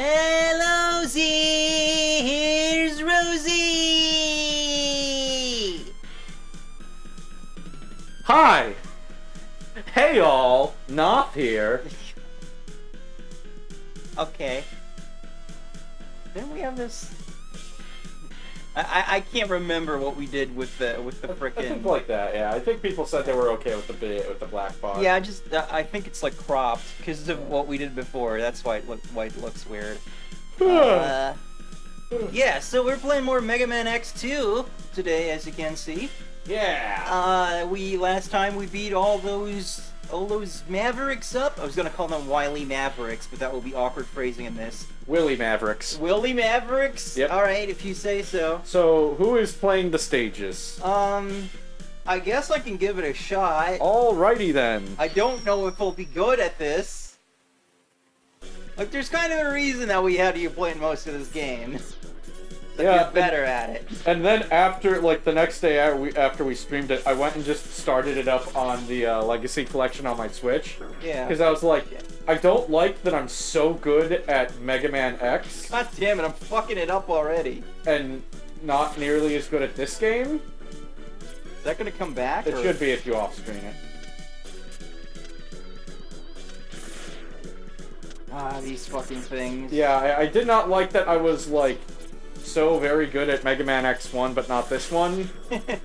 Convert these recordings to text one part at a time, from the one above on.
Hello, Z! Here's Rosie! Hi! Hey all, Noth here. Okay. Didn't we have this? I can't remember what we did with the I think frickin'. like that, yeah. I think people said they were okay with the black bar. Yeah, I think it's like cropped because of what we did before. That's why it looks weird. Yeah, so we're playing more Mega Man X2 today, as you can see. Yeah! Last time we beat all those Mavericks up. I was gonna call them Wily Mavericks, but that will be awkward phrasing in this. Willy Mavericks. Willy Mavericks? Yep. Alright, if you say so. So, who is playing the stages? I guess I can give it a shot. Alrighty then. I don't know if we'll be good at this. Like, there's kind of a reason that we had you playing most of this game. To get better at it. And then after, like, the next day after we streamed it, I went and just started it up on the Legacy Collection on my Switch. Yeah. Because I was like, I don't like that I'm so good at Mega Man X. God damn it, I'm fucking it up already. And not nearly as good at this game. Is that gonna come back? It should be if you off-screen it. Ah, these fucking things. Yeah, I did not like that I was, like, so very good at Mega Man X1, but not this one,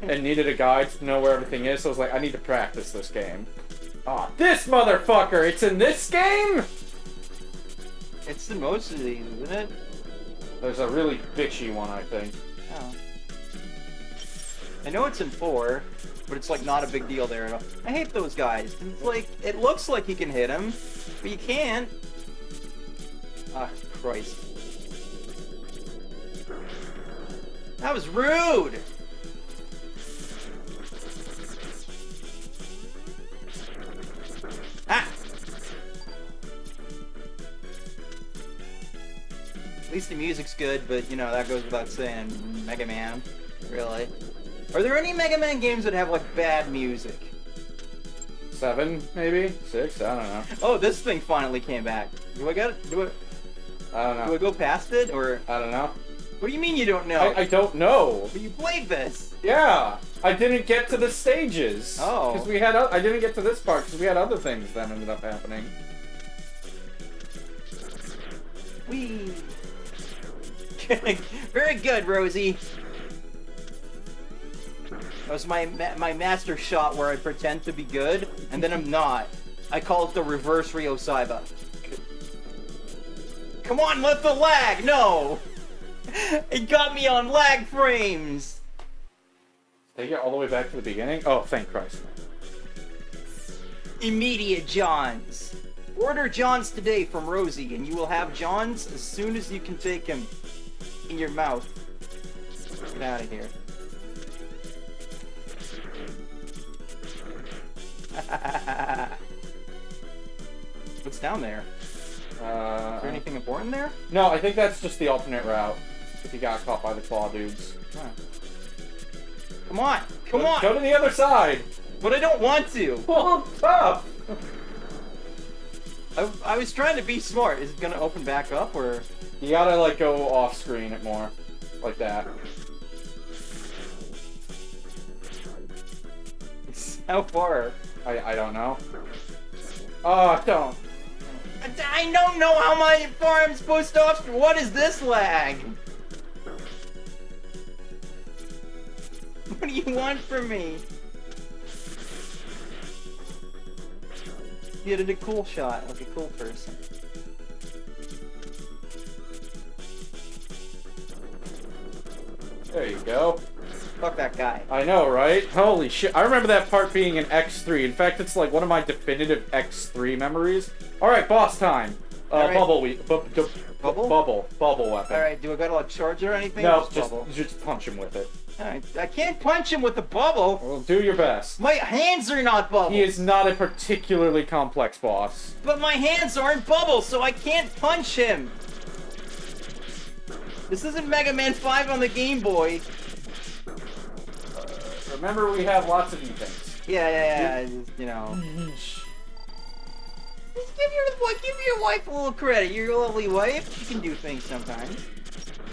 and needed a guide to know where everything is, so I was like, I need to practice this game. Ah, this motherfucker! It's in this game?! It's in most of these, isn't it? There's a really bitchy one, I think. Oh. I know it's in 4, but it's like not a big deal there at all. I hate those guys. It's like, it looks like you can hit them, but you can't. Ah, Christ. That was rude! Ah! At least the music's good, but you know, that goes without saying. Mega Man, really. Are there any Mega Man games that have like bad music? 7, maybe? 6? I don't know. Oh, this thing finally came back. Do I don't know. go past it, or? I don't know. What do you mean you don't know? I don't know. But you played this! Yeah! I didn't get to the stages. Oh. Because I didn't get to this part because we had other things that ended up happening. Whee! Very good, Rosie. That was my master shot where I pretend to be good, and then I'm not. I call it the reverse Ryo Saiba. Come on, let the lag! No! It got me on lag frames! Did I get all the way back to the beginning? Oh, thank Christ. Immediate Johns. Order Johns today from Rosie, and you will have Johns as soon as you can take him in your mouth. Get out of here. What's down there? Is there anything important there? No, I think that's just the alternate route. If you got caught by the claw dudes. Huh. Come on! Come on! Go to the other side! But I don't want to! Well, tough! I was trying to be smart. Is it gonna open back up, or...? You gotta, like, go off-screen it more. Like that. How far? I don't know. Oh, don't. I don't know how far I'm supposed to off. What is this lag? What do you want from me? You did a cool shot, like a cool person. There you go. Fuck that guy. I know, right? Holy shit. I remember that part being in X3. In fact, it's like one of my definitive X3 memories. Alright, boss time. All right. Bubble weapon. Alright, do I gotta like charge it or anything? No, Or just punch him with it. Alright, I can't punch him with a bubble. Well, do your best. My hands are not bubbles. He is not a particularly complex boss. But my hands aren't bubbles, so I can't punch him. This isn't Mega Man 5 on the Game Boy. Remember, we have lots of E-things. Yeah, just, you know. give your wife a little credit. You're a lovely wife. She can do things sometimes.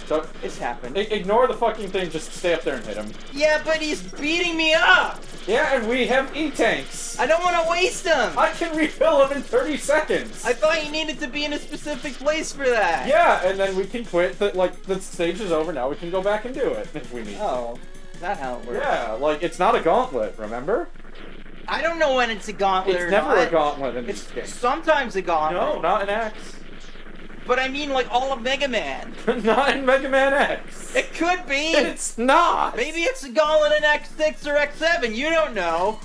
So, It's happened. ignore the fucking thing, just stay up there and hit him. Yeah, but he's beating me up. Yeah, and we have E-tanks. I don't want to waste him. I can refill him in 30 seconds. I thought you needed to be in a specific place for that. Yeah, and then we can quit. The stage is over now. We can go back and do it if we need. Oh, is that how it works? Yeah, like it's not a gauntlet. Remember? I don't know when it's a gauntlet or It's never not. a gauntlet in It's this game. sometimes a gauntlet. No, not in X. But I mean, like all of Mega Man. Not in Mega Man X. It could be. It's not. Maybe it's a gauntlet in X6 or X7. You don't know.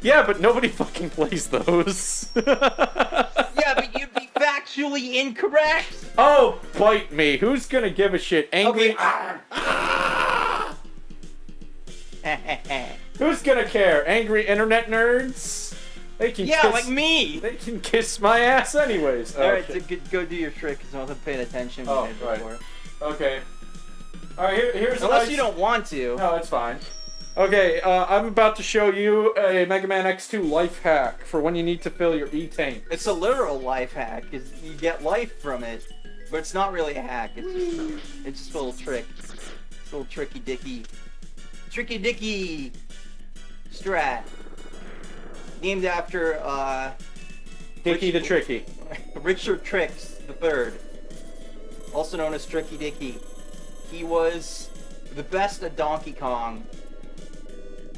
Yeah, but nobody fucking plays those. Yeah, but you'd be factually incorrect. Oh, bite me. Who's gonna give a shit? Angry. Okay. Who's gonna care? Angry internet nerds? They can Yeah, kiss, like me. They can kiss my ass anyways. All right, Okay. so go do your trick because I wasn't paying attention when Oh, I did right. before. Okay. Alright, here's a Unless nice... you don't want to. No, it's fine. Okay, I'm about to show you a Mega Man X2 life hack for when you need to fill your E-tank. It's a literal life hack because you get life from it, but it's not really a hack. It's just a little trick. It's a little tricky dicky strat. Named after Dicky the Tricky. Richard Tricks III, also known as Tricky Dicky. He was the best at Donkey Kong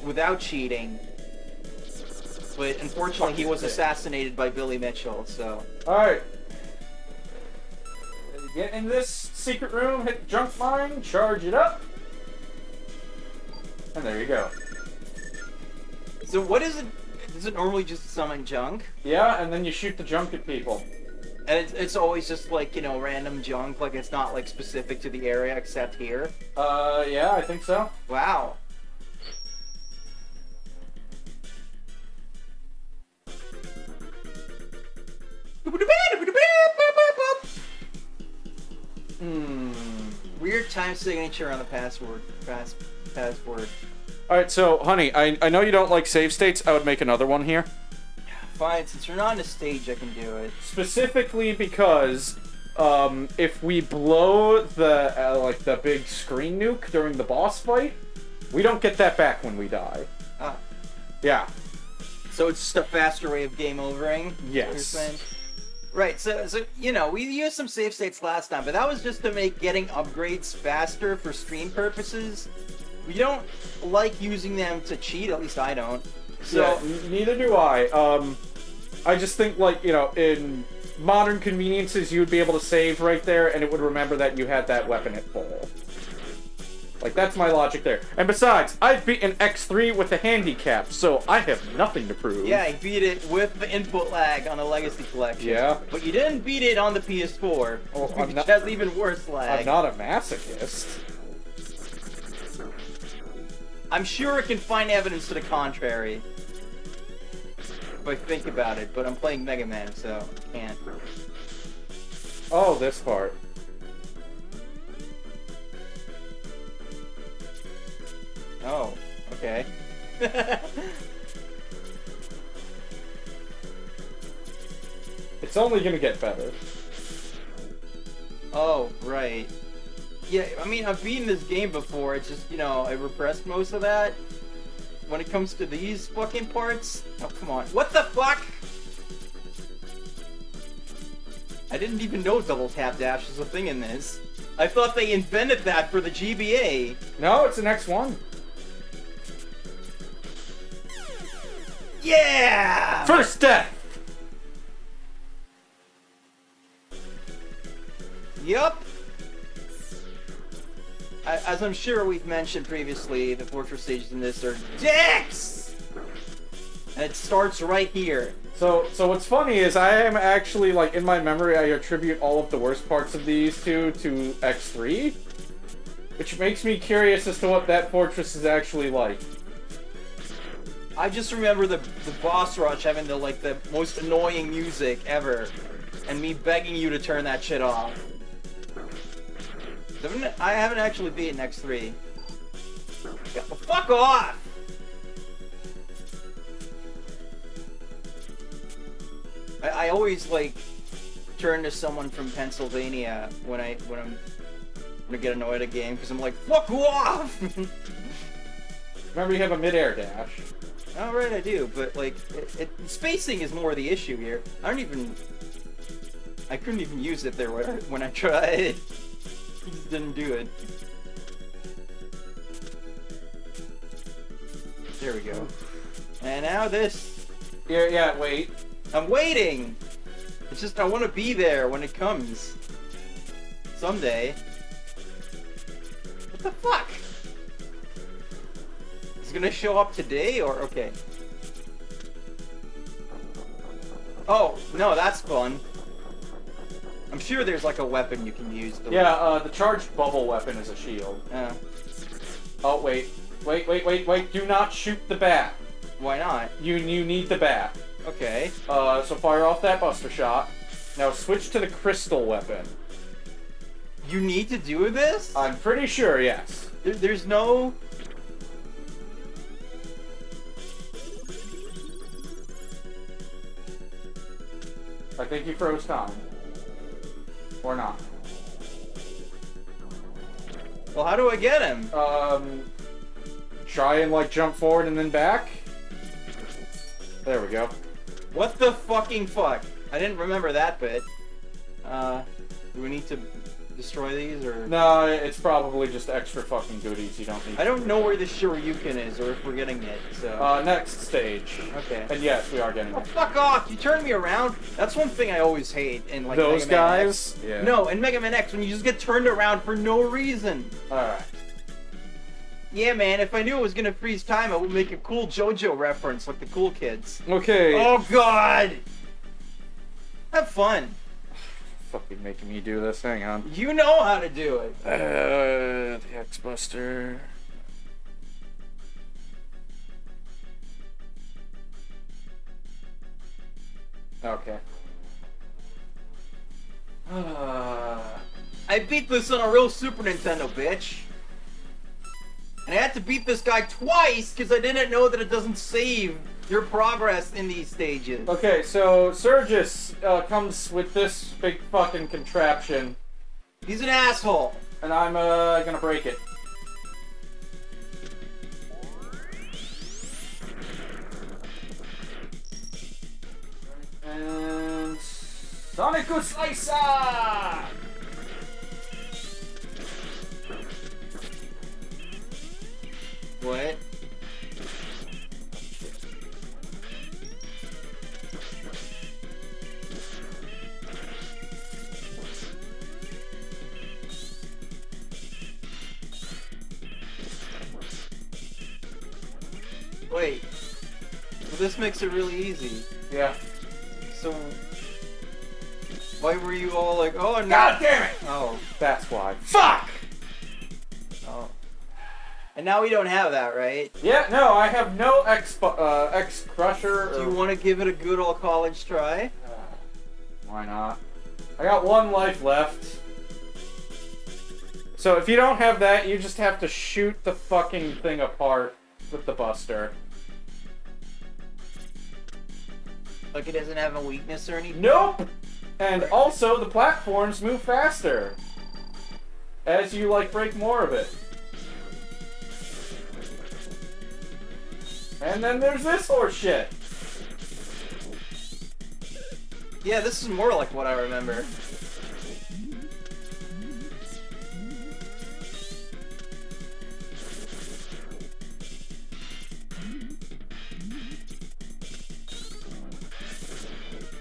without cheating, but unfortunately he was assassinated by Billy Mitchell, so... Alright. Get in this secret room, hit the junk mine, charge it up. And there you go. So what is it? Does it normally just summon junk? Yeah, and then you shoot the junk at people. And it's always just like, you know, random junk, like it's not like specific to the area except here? Yeah, I think so. Wow. Weird time signature on the password. Password. Alright, so, honey, I know you don't like save states. I would make another one here. Fine, since you're not on a stage, I can do it. Specifically because, if we blow the, the big screen nuke during the boss fight, we don't get that back when we die. Ah. Yeah. So it's just a faster way of game overing? Yes. You're saying? Right, so you know, we used some save states last time, but that was just to make getting upgrades faster for stream purposes. We don't like using them to cheat, at least I don't. So Yeah, neither do I. I just think, like, you know, in modern conveniences, you would be able to save right there, and it would remember that you had that weapon at full. Like, that's my logic there. And besides, I've beaten X3 with a handicap, so I have nothing to prove. yeah, you beat it with the input lag on a Legacy Collection. Yeah. But you didn't beat it on the PS4, Oh, I'm which not- has even worse lag. I'm not a masochist. I'm sure it can find evidence to the contrary. If I think about it, but I'm playing Mega Man, so I can't. Oh, this part. Oh, okay. It's only gonna get better. Oh, right. Yeah, I mean, I've beaten this game before, it's just, you know, I repressed most of that. When it comes to these fucking parts, oh, come on. What the fuck? I didn't even know double tap dash was a thing in this. I thought they invented that for the GBA. No, it's an X1. Yeah! First death! Yup. As I'm sure we've mentioned previously, the fortress stages in this are dicks! And it starts right here. So what's funny is I am actually, like, in my memory, I attribute all of the worst parts of these two to X3. Which makes me curious as to what that fortress is actually like. I just remember the boss rush having the most annoying music ever, and me begging you to turn that shit off. I haven't actually beaten X3. Yeah, well, fuck off! I always like turn to someone from Pennsylvania when I get annoyed at a game because I'm like, fuck off. Remember, you have a mid-air dash. Oh right, I do, but like spacing is more the issue here. I couldn't even use it there when I tried. I just didn't do it. There we go. And now this. Yeah, wait. I'm waiting! It's just I want to be there when it comes. Someday. What the fuck? Is it gonna show up today or okay? Oh, no, that's fun. I'm sure there's like a weapon you can use. Yeah, the charged bubble weapon is a shield. Oh, wait. Wait. Do not shoot the bat. Why not? You need the bat. Okay. So fire off that buster shot. Now switch to the crystal weapon. You need to do this? I'm pretty sure, yes. There's no... I think he froze time. Or not. Well, how do I get him? Try and, like, jump forward and then back. There we go. What the fucking fuck? I didn't remember that bit. Do we need to destroy these, or...? No, it's probably just extra fucking goodies you don't need. I don't know where the Shoryuken is, or if we're getting it, so... Next stage. Okay. And yes, we are getting Oh, it. fuck off! You turn me around! That's one thing I always hate in, like, Those Mega Man guys? X. Yeah. No, in Mega Man X, when you just get turned around for no reason. Alright. Yeah, man, if I knew it was gonna freeze time, I would make a cool JoJo reference, like the cool kids. Okay. Oh, God! Have fun. Fucking making me do this. Hang on. You know how to do it. The X-Buster. Okay. I beat this on a real Super Nintendo, bitch. And I had to beat this guy twice because I didn't know that it doesn't save your progress in these stages. Okay, so Surgus comes with this big fucking contraption, He's an asshole. and I'm gonna break it. And Sonicus Slicer! What? Wait. Well, this makes it really easy. Yeah. So, why were you all like, oh no? God damn it! Oh, That's why. Fuck! oh. And now we don't have that, right? Yeah, no, I have no X Crusher. Do you want to give it a good old college try? Why not? I got one life left. So if you don't have that, you just have to shoot the fucking thing apart with the buster. Like it doesn't have a weakness or anything? Nope! And also, the platforms move faster. As you, like, break more of it. And then there's this horse shit. Yeah, this is more like what I remember.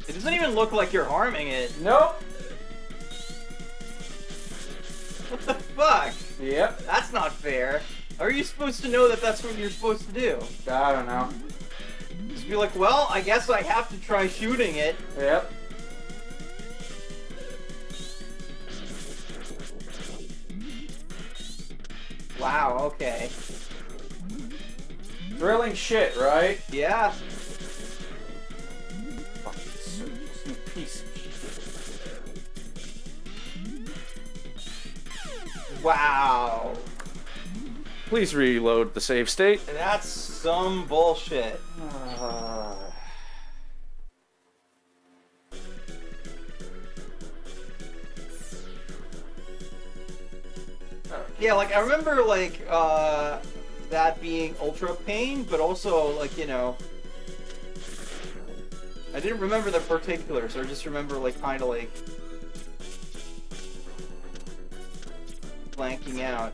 It doesn't even look like you're harming it. Nope. What the fuck? Yep. That's not fair. How are you supposed to know that that's what you're supposed to do? I don't know. Just be like, well, I guess I have to try shooting it. Yep. Wow, okay. Thrilling shit, right? Yeah. Fucking Surgus, you piece of shit. Wow. Please reload the save state. That's some bullshit. Yeah, like I remember like that being ultra pain, but also like, you know, I didn't remember the particulars, or I just remember like kind of like blanking out.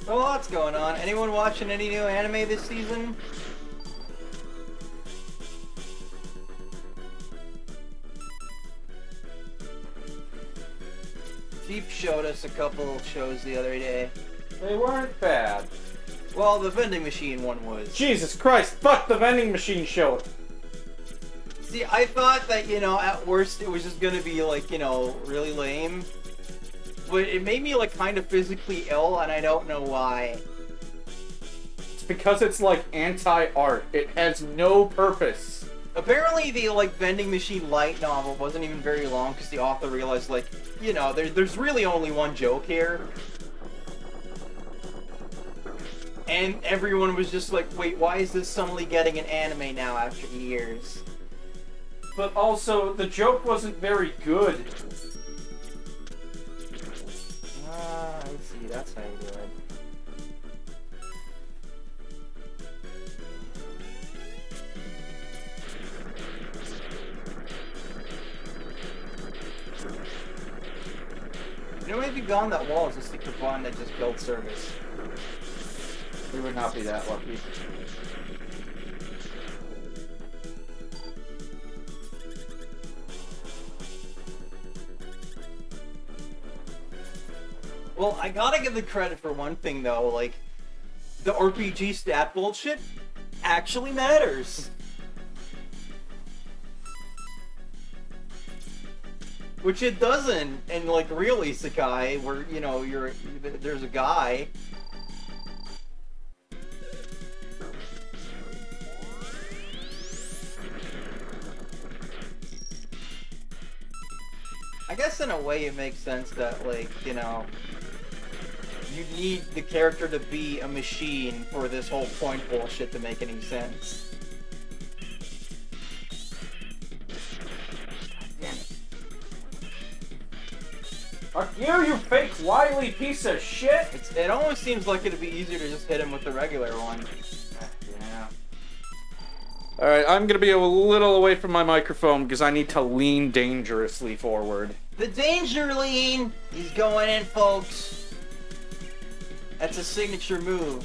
A lot's going on. Anyone watching any new anime this season? Jeep showed us a couple shows the other day. They weren't bad. Well, the vending machine one was. Jesus Christ, fuck the vending machine show. See, I thought that, you know, at worst it was just gonna be like, you know, really lame. But it made me like kind of physically ill, and I don't know why. It's because it's like anti-art. It has no purpose. Apparently the like vending machine light novel wasn't even very long because the author realized like, you know, there's really only one joke here. And everyone was just like, wait, why is this suddenly getting an anime now after years? But also, the joke wasn't very good. Ah, I see, that's how you do it. You know, maybe beyond that wall is just the coupon that just killed service. We would not be that lucky. Well, I gotta give the credit for one thing though, like, the RPG stat bullshit actually matters. Which it doesn't in, like, real isekai, where, you know, there's a guy. I guess in a way it makes sense that, like, you know, you need the character to be a machine for this whole point bullshit to make any sense. Damn it. Fuck you fake wily piece of shit! It almost seems like it'd be easier to just hit him with the regular one. Yeah. Alright, I'm gonna be a little away from my microphone because I need to lean dangerously forward. The danger lean! He's going in, folks. That's a signature move.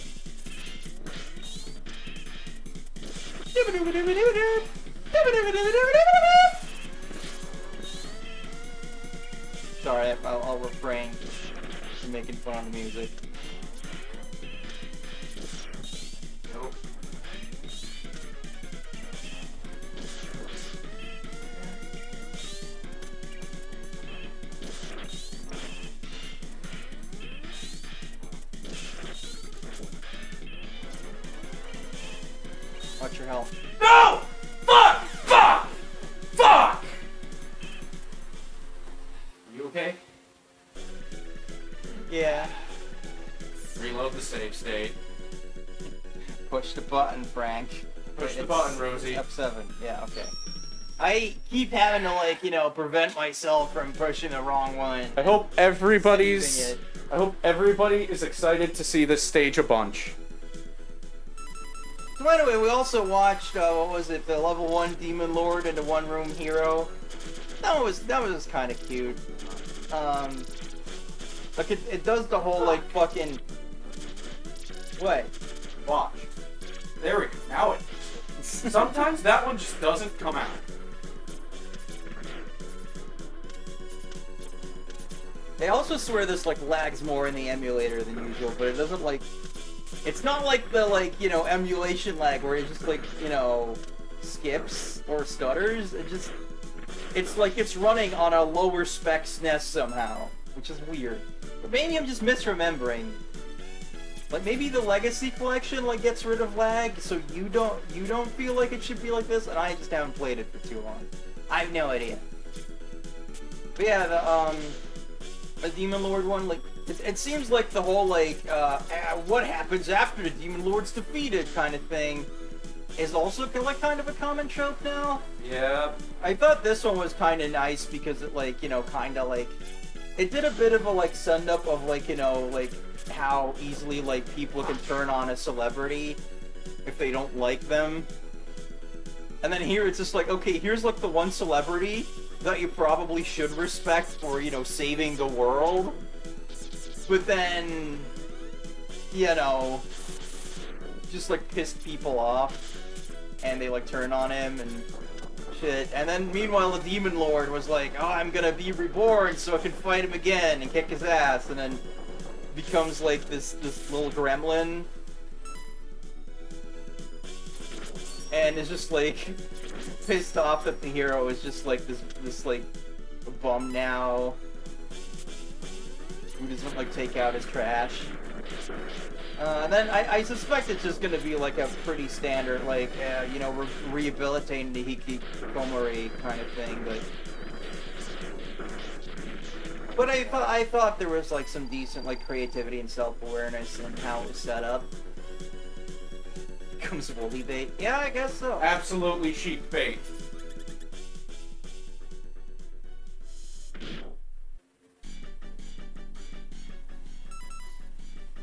Sorry, I'll refrain from making fun of the music. Nope. Watch your health. No! Fuck! Fuck! Fuck! You okay? Yeah. Reload the save state. Push the button, Frank. Push the It's button, Rosie. F7. Yeah, okay. I keep having to, like, you know, prevent myself from pushing the wrong one. I hope Saving everybody's... it. I hope everybody is excited to see this stage a bunch. So anyway, we also watched, what was it, the level 1 Demon Lord and the One Room Hero. That was kind of cute. Like, it does the whole, like, fucking... What? Watch. There we go. Now it... Sometimes that one just doesn't come out. They also swear this, like, lags more in the emulator than usual, but it doesn't, like... It's not like the, like, you know, emulation lag where it just, like, you know, skips or stutters. It's like it's running on a lower spec SNES somehow, which is weird. But maybe I'm just misremembering. Like, maybe the Legacy Collection, like, gets rid of lag, so you don't feel like it should be like this, and I just haven't played it for too long. I have no idea. But yeah, a Demon Lord one. Like, it seems like the whole, like, what happens after the Demon Lord's defeated kind of thing is also, like, kind of a common trope now. Yeah. I thought this one was kind of nice because it, like, you know, kind of, like, it did a bit of a, like, send-up of, like, you know, like, how easily, like, people can turn on a celebrity if they don't like them. And then here it's just like, okay, here's, like, the one celebrity that you probably should respect for, you know, saving the world. But then, you know, just, like, pissed people off. And they, like, turn on him and shit. And then, meanwhile, the Demon Lord was like, oh, I'm gonna be reborn so I can fight him again and kick his ass. And then becomes, like, this little gremlin. And is just, like, pissed off that the hero is just, like, this like, bum now. Who doesn't, like, take out his trash. And then I suspect it's just gonna be, like, a pretty standard, like, you know, rehabilitating the Hikikomori kind of thing, but I thought there was, like, some decent, like, creativity and self-awareness in how it was set up. Becomes woolly bait. Yeah, I guess so. Absolutely sheep bait.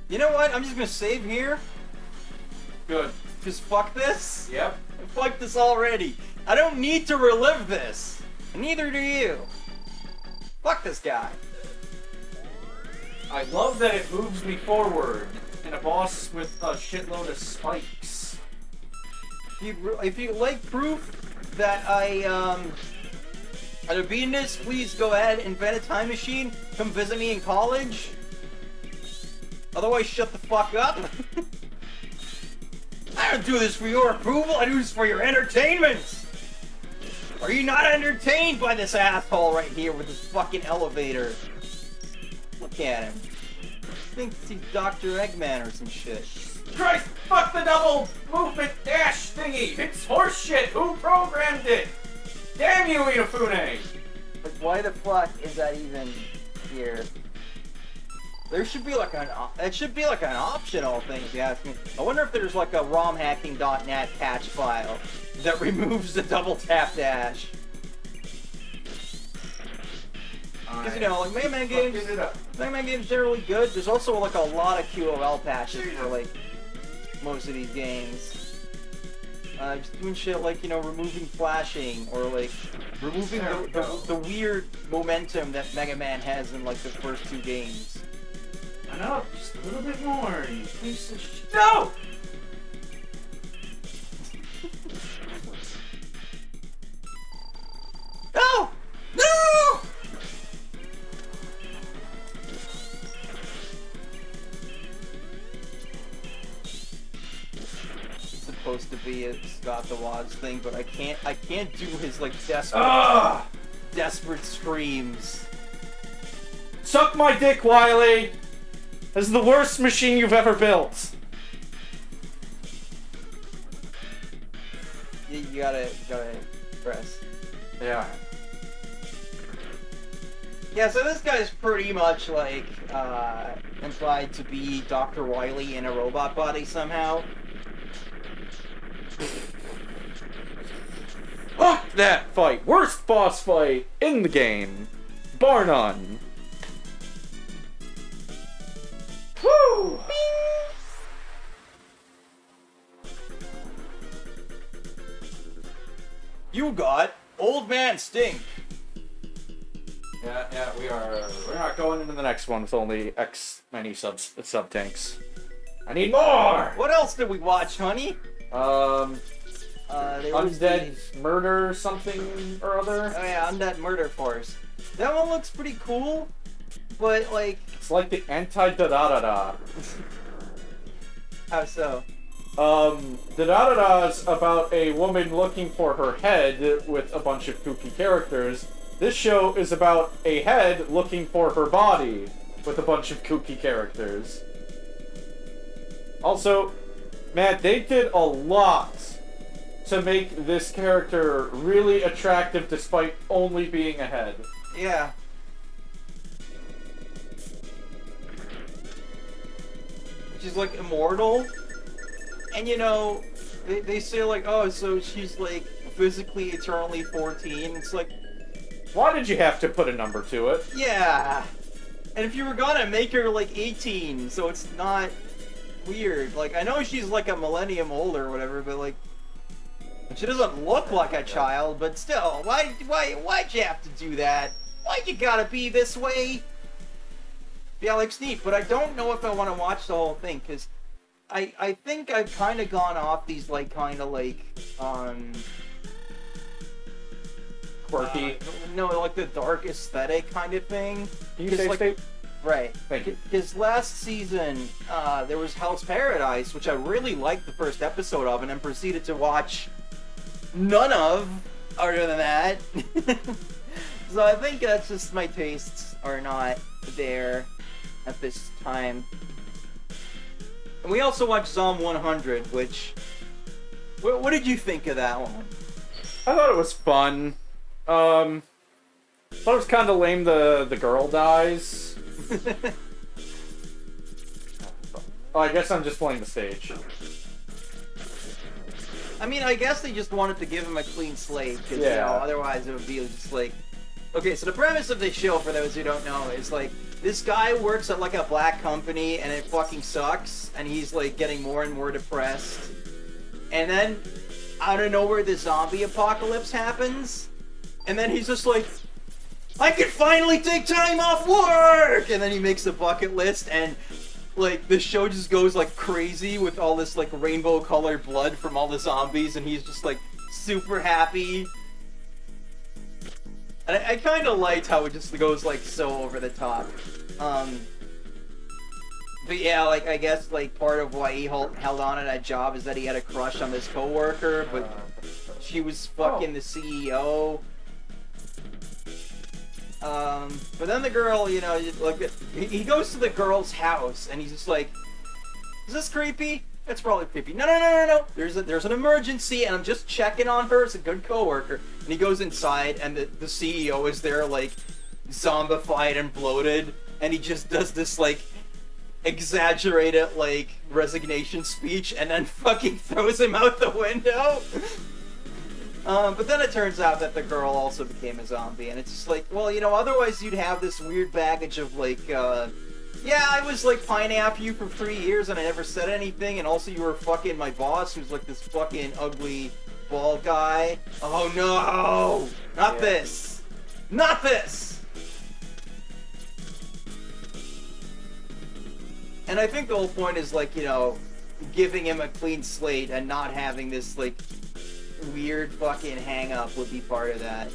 You know what? I'm just gonna save here. Good. Just fuck this. Yep. Fuck this already. I don't need to relive this. Neither do you. Fuck this guy. I love that it moves me forward. And a boss with a shitload of spikes. If you like proof that I'm beating this, please go ahead, invent a time machine, come visit me in college. Otherwise, shut the fuck up. I don't do this for your approval, I do this for your entertainment. Are you not entertained by this asshole right here with this fucking elevator? Look at him. I think he's Dr. Eggman or some shit. Christ, fuck the double movement dash thingy! It's horseshit! Who programmed it? Damn you, Inafune! Like, why the fuck is that even here? There should be like it should be like an optional thing if you ask me. I wonder if there's like a romhacking.net patch file that removes the double tap dash. Because, you know, like Mega Man games generally good. There's also like a lot of QOL patches for like most of these games. Just doing shit like, you know, removing flashing or like removing the weird momentum that Mega Man has in like the first two games. I know, just a little bit more, you piece of shit. No! No! No! It's supposed to be a Scott the Woz thing, but I can't do his like desperate screams. Suck my dick, Wily! This is the worst machine you've ever built. You gotta press. Yeah. Yeah, so this guy's pretty much like implied to be Dr. Wily in a robot body somehow. Fuck that fight! Worst boss fight in the game. Bar none. Woo! You got Old Man Stink. Yeah, we are. We're not going into the next one with only X many sub tanks. I need more. What else did we watch, honey? There was Undead Murder something or other. Oh yeah, Undead Murder Force. That one looks pretty cool, but like... It's like the anti-da-da-da-da. How so? Da-da-da-da's about a woman looking for her head with a bunch of kooky characters. This show is about a head looking for her body with a bunch of kooky characters. Also, man, they did a lot to make this character really attractive despite only being a head. Yeah. she's like immortal. And you know, they say like, oh, so she's like physically eternally 14. It's like, why did you have to put a number to it? yeah. And if you were gonna make her like 18, so it's not weird. Like, I know she's like a millennium old or whatever, but like, she doesn't look like a child, but still, why'd you have to do that? Why'd you gotta be this way? Yeah, like, neat, but I don't know if I want to watch the whole thing, because I think I've kind of gone off these, like, kind of, like, Quirky. No, like, the dark aesthetic kind of thing. Can you save like, state? Right. Thank you. Because last season, there was Hell's Paradise, which I really liked the first episode of, and then proceeded to watch none of, other than that. So I think that's just my tastes are not there at this time. And we also watched Zom 100, which... What did you think of that one? I thought it was fun. Thought it was kind of lame the girl dies. Oh, I guess I'm just playing the stage. I mean, I guess they just wanted to give him a clean slate, because, Yeah. you know, otherwise it would be just like... Okay, so the premise of this show, for those who don't know, is like, this guy works at like a black company, and it fucking sucks, and he's like getting more and more depressed. And then, out of nowhere, the zombie apocalypse happens, and then he's just like, I can finally take time off work! And then he makes a bucket list, and like, the show just goes like crazy with all this like rainbow colored blood from all the zombies, and he's just like super happy. And I kind of liked how it just goes like so over the top. But yeah, like, I guess like part of why he held on to that job is that he had a crush on this coworker, but she was fucking the CEO. But then the girl, you know, like, he goes to the girl's house, and he's just like, is this creepy? It's probably creepy. No. There's an emergency, and I'm just checking on her. It's a good coworker. And he goes inside, and the CEO is there, like, zombified and bloated, and he just does this, like, exaggerated, like, resignation speech, and then fucking throws him out the window. But then it turns out that the girl also became a zombie, and it's just like, well, you know, otherwise you'd have this weird baggage of, like, yeah, I was, like, pining after you for 3 years, and I never said anything, and also you were fucking my boss, who's, like, this fucking ugly, bald guy. Oh, no! Not this! Not this! And I think the whole point is, like, you know, giving him a clean slate and not having this, like, weird fucking hang-up would be part of that.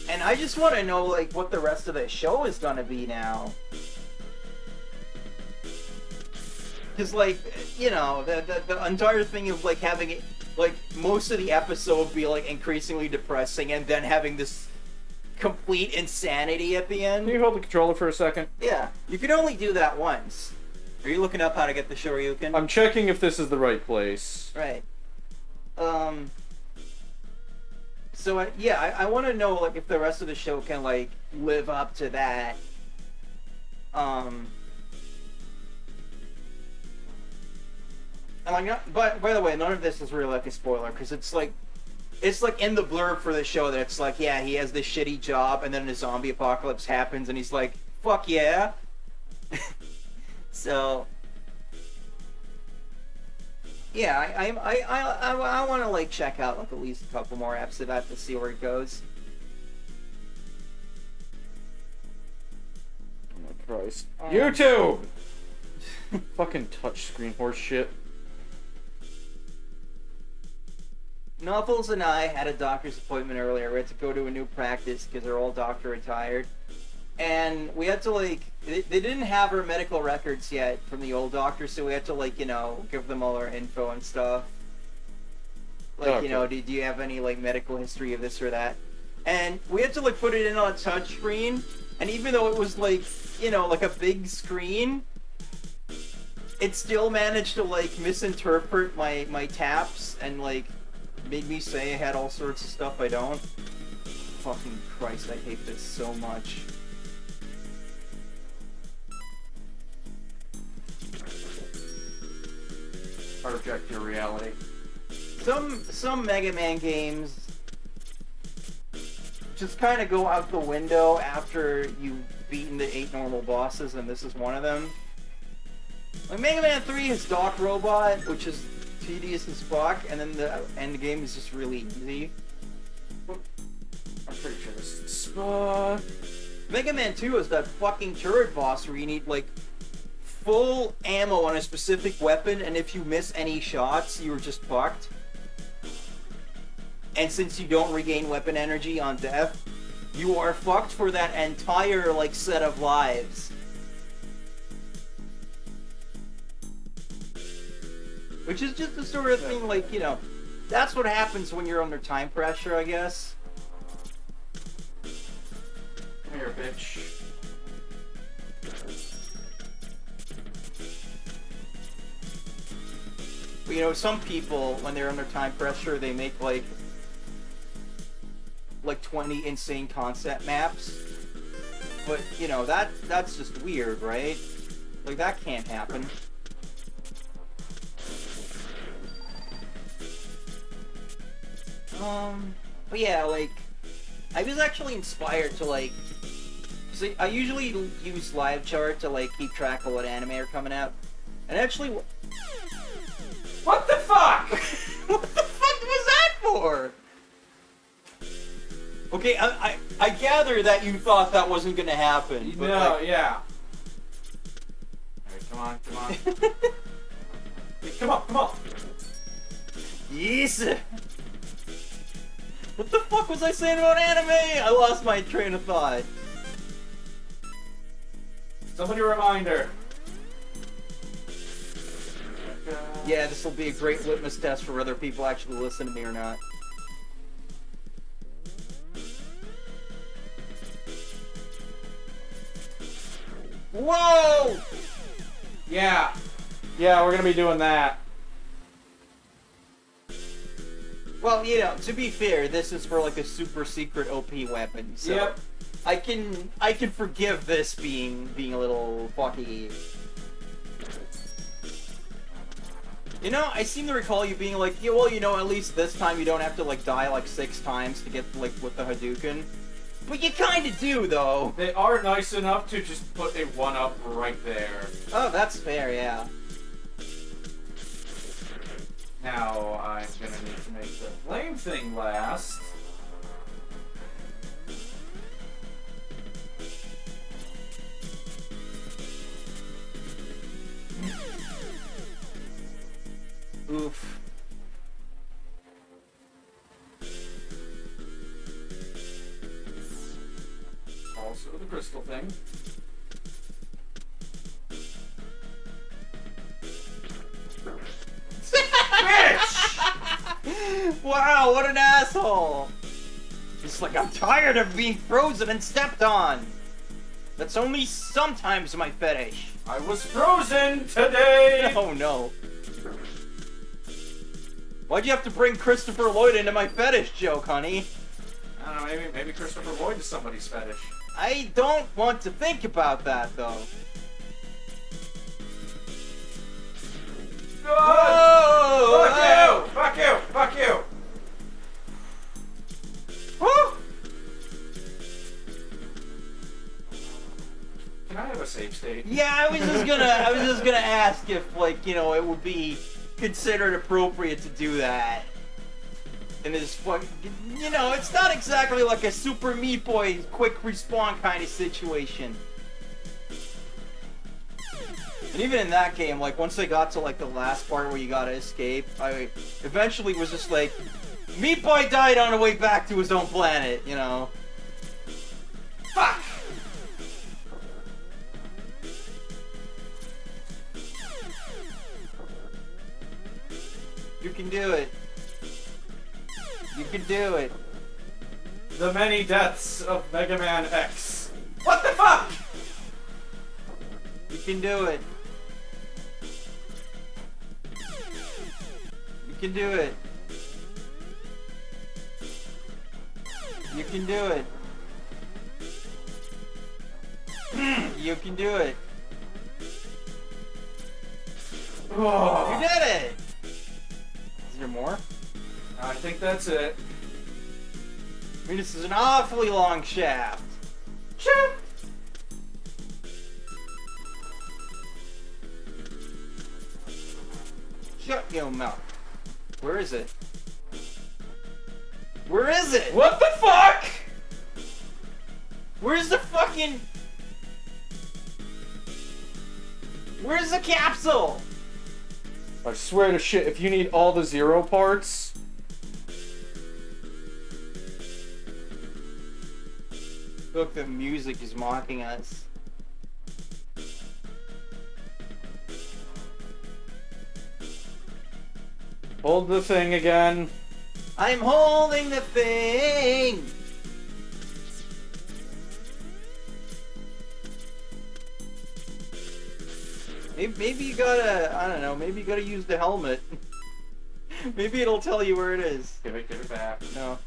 And I just want to know, like, what the rest of the show is gonna be now. Because, like, you know, the entire thing of, like, having it, like, most of the episode be, like, increasingly depressing, and then having this complete insanity at the end. Can you hold the controller for a second? Yeah, you can only do that once. Are you looking up how to get the Shoryuken? I'm checking if this is the right place. Right. So, yeah, I want to know, like, if the rest of the show can, like, live up to that. And, like, by the way, none of this is really, like, a spoiler, because it's, like, in the blurb for the show that it's, like, yeah, he has this shitty job, and then the zombie apocalypse happens, and he's like, fuck yeah. So... Yeah, I want to, like, check out, like, at least a couple more eps of that to see where it goes. Oh my Christ. YouTube! Fucking touchscreen horse shit. Knuffles and I had a doctor's appointment earlier. We had to go to a new practice because our old doctor retired. And we had to, like, they didn't have our medical records yet from the old doctor, so we had to, like, you know, give them all our info and stuff. Like, okay. You know, do you have any, like, medical history of this or that? And we had to, like, put it in on a touch screen, and even though it was, like, you know, like a big screen, it still managed to, like, misinterpret my taps and, like, made me say I had all sorts of stuff I don't. Fucking Christ, I hate this so much. project your reality. Some Mega Man games just kind of go out the window after you've beaten the 8 normal bosses, and this is one of them. Like Mega Man 3 is Doc Robot, which is tedious as fuck, and then the end game is just really easy. I'm pretty sure this is the spot. Mega Man 2 is that fucking turret boss where you need like full ammo on a specific weapon, and if you miss any shots, you're just fucked. And since you don't regain weapon energy on death, you are fucked for that entire like set of lives. Which is just the sort of thing, like, you know, that's what happens when you're under time pressure, I guess. Come here, bitch. But, you know, some people, when they're under time pressure, they make, like 20 insane concept maps. But, you know, that's just weird, right? Like, that can't happen. But yeah, like, I was actually inspired to, like, see, I usually use LiveChart to, like, keep track of what anime are coming out. And actually, What the fuck? what the fuck was that for? Okay, I gather that you thought that wasn't gonna happen. But No, like, yeah. Alright, come on, come on. Hey, come on, come on. Yes! What the fuck was I saying about anime? I lost my train of thought. Somebody remind her. Yeah, this will be a great litmus test for whether people actually listen to me or not. Whoa! Yeah. Yeah, we're gonna be doing that. Well, you know, to be fair, this is for like a super secret OP weapon, so Yep. I can forgive this being a little fucky. You know, I seem to recall you being like, yeah, well, you know, at least this time you don't have to like die like 6 times to get like with the Hadouken. But you kind of do, though. They are nice enough to just put a 1-up right there. Oh, that's fair, yeah. Now, I'm gonna need to make the flame thing last. Oof. Also the crystal thing. Wow, what an asshole! It's like, I'm tired of being frozen and stepped on! That's only sometimes my fetish. I was frozen today! Oh no. Why'd you have to bring Christopher Lloyd into my fetish joke, honey? I don't know, maybe Christopher Lloyd is somebody's fetish. I don't want to think about that, though. Whoa! Fuck you! Fuck you! Fuck you! Woo! Can I have a save state? Yeah, I was just gonna ask if, like, you know, it would be considered appropriate to do that. In this fucking, you know, it's not exactly like a Super Meat Boy quick respawn kind of situation. And even in that game, like, once they got to, like, the last part where you gotta escape, I eventually was just like, Meat Boy died on the way back to his own planet, you know? Fuck! You can do it. You can do it. The many deaths of Mega Man X. What the fuck? You can do it. You can do it. You can do it. You can do it. Oh. You did it! Is there more? I think that's it. I mean, this is an awfully long shaft. Shut your mouth. Where is it? Where is it? What the fuck? Where's the fucking... Where's the capsule? I swear to shit, if you need all the Zero parts... Look, the music is mocking us. Hold the thing again. I'm holding the thing! Maybe you gotta, I don't know, maybe you gotta use the helmet. Maybe it'll tell you where it is. Give it back. No.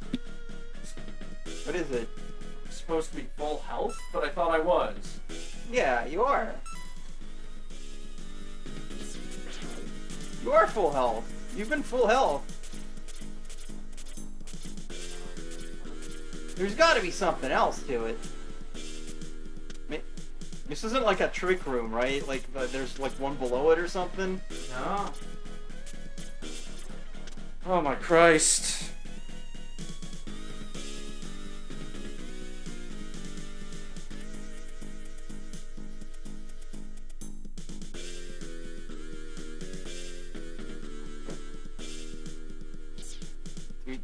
What is it? I'm supposed to be full health, but I thought I was. Yeah, you are. You are full health. You've been full health. There's gotta be something else to it. This isn't like a trick room, right? Like, there's like one below it or something? No. Oh my Christ.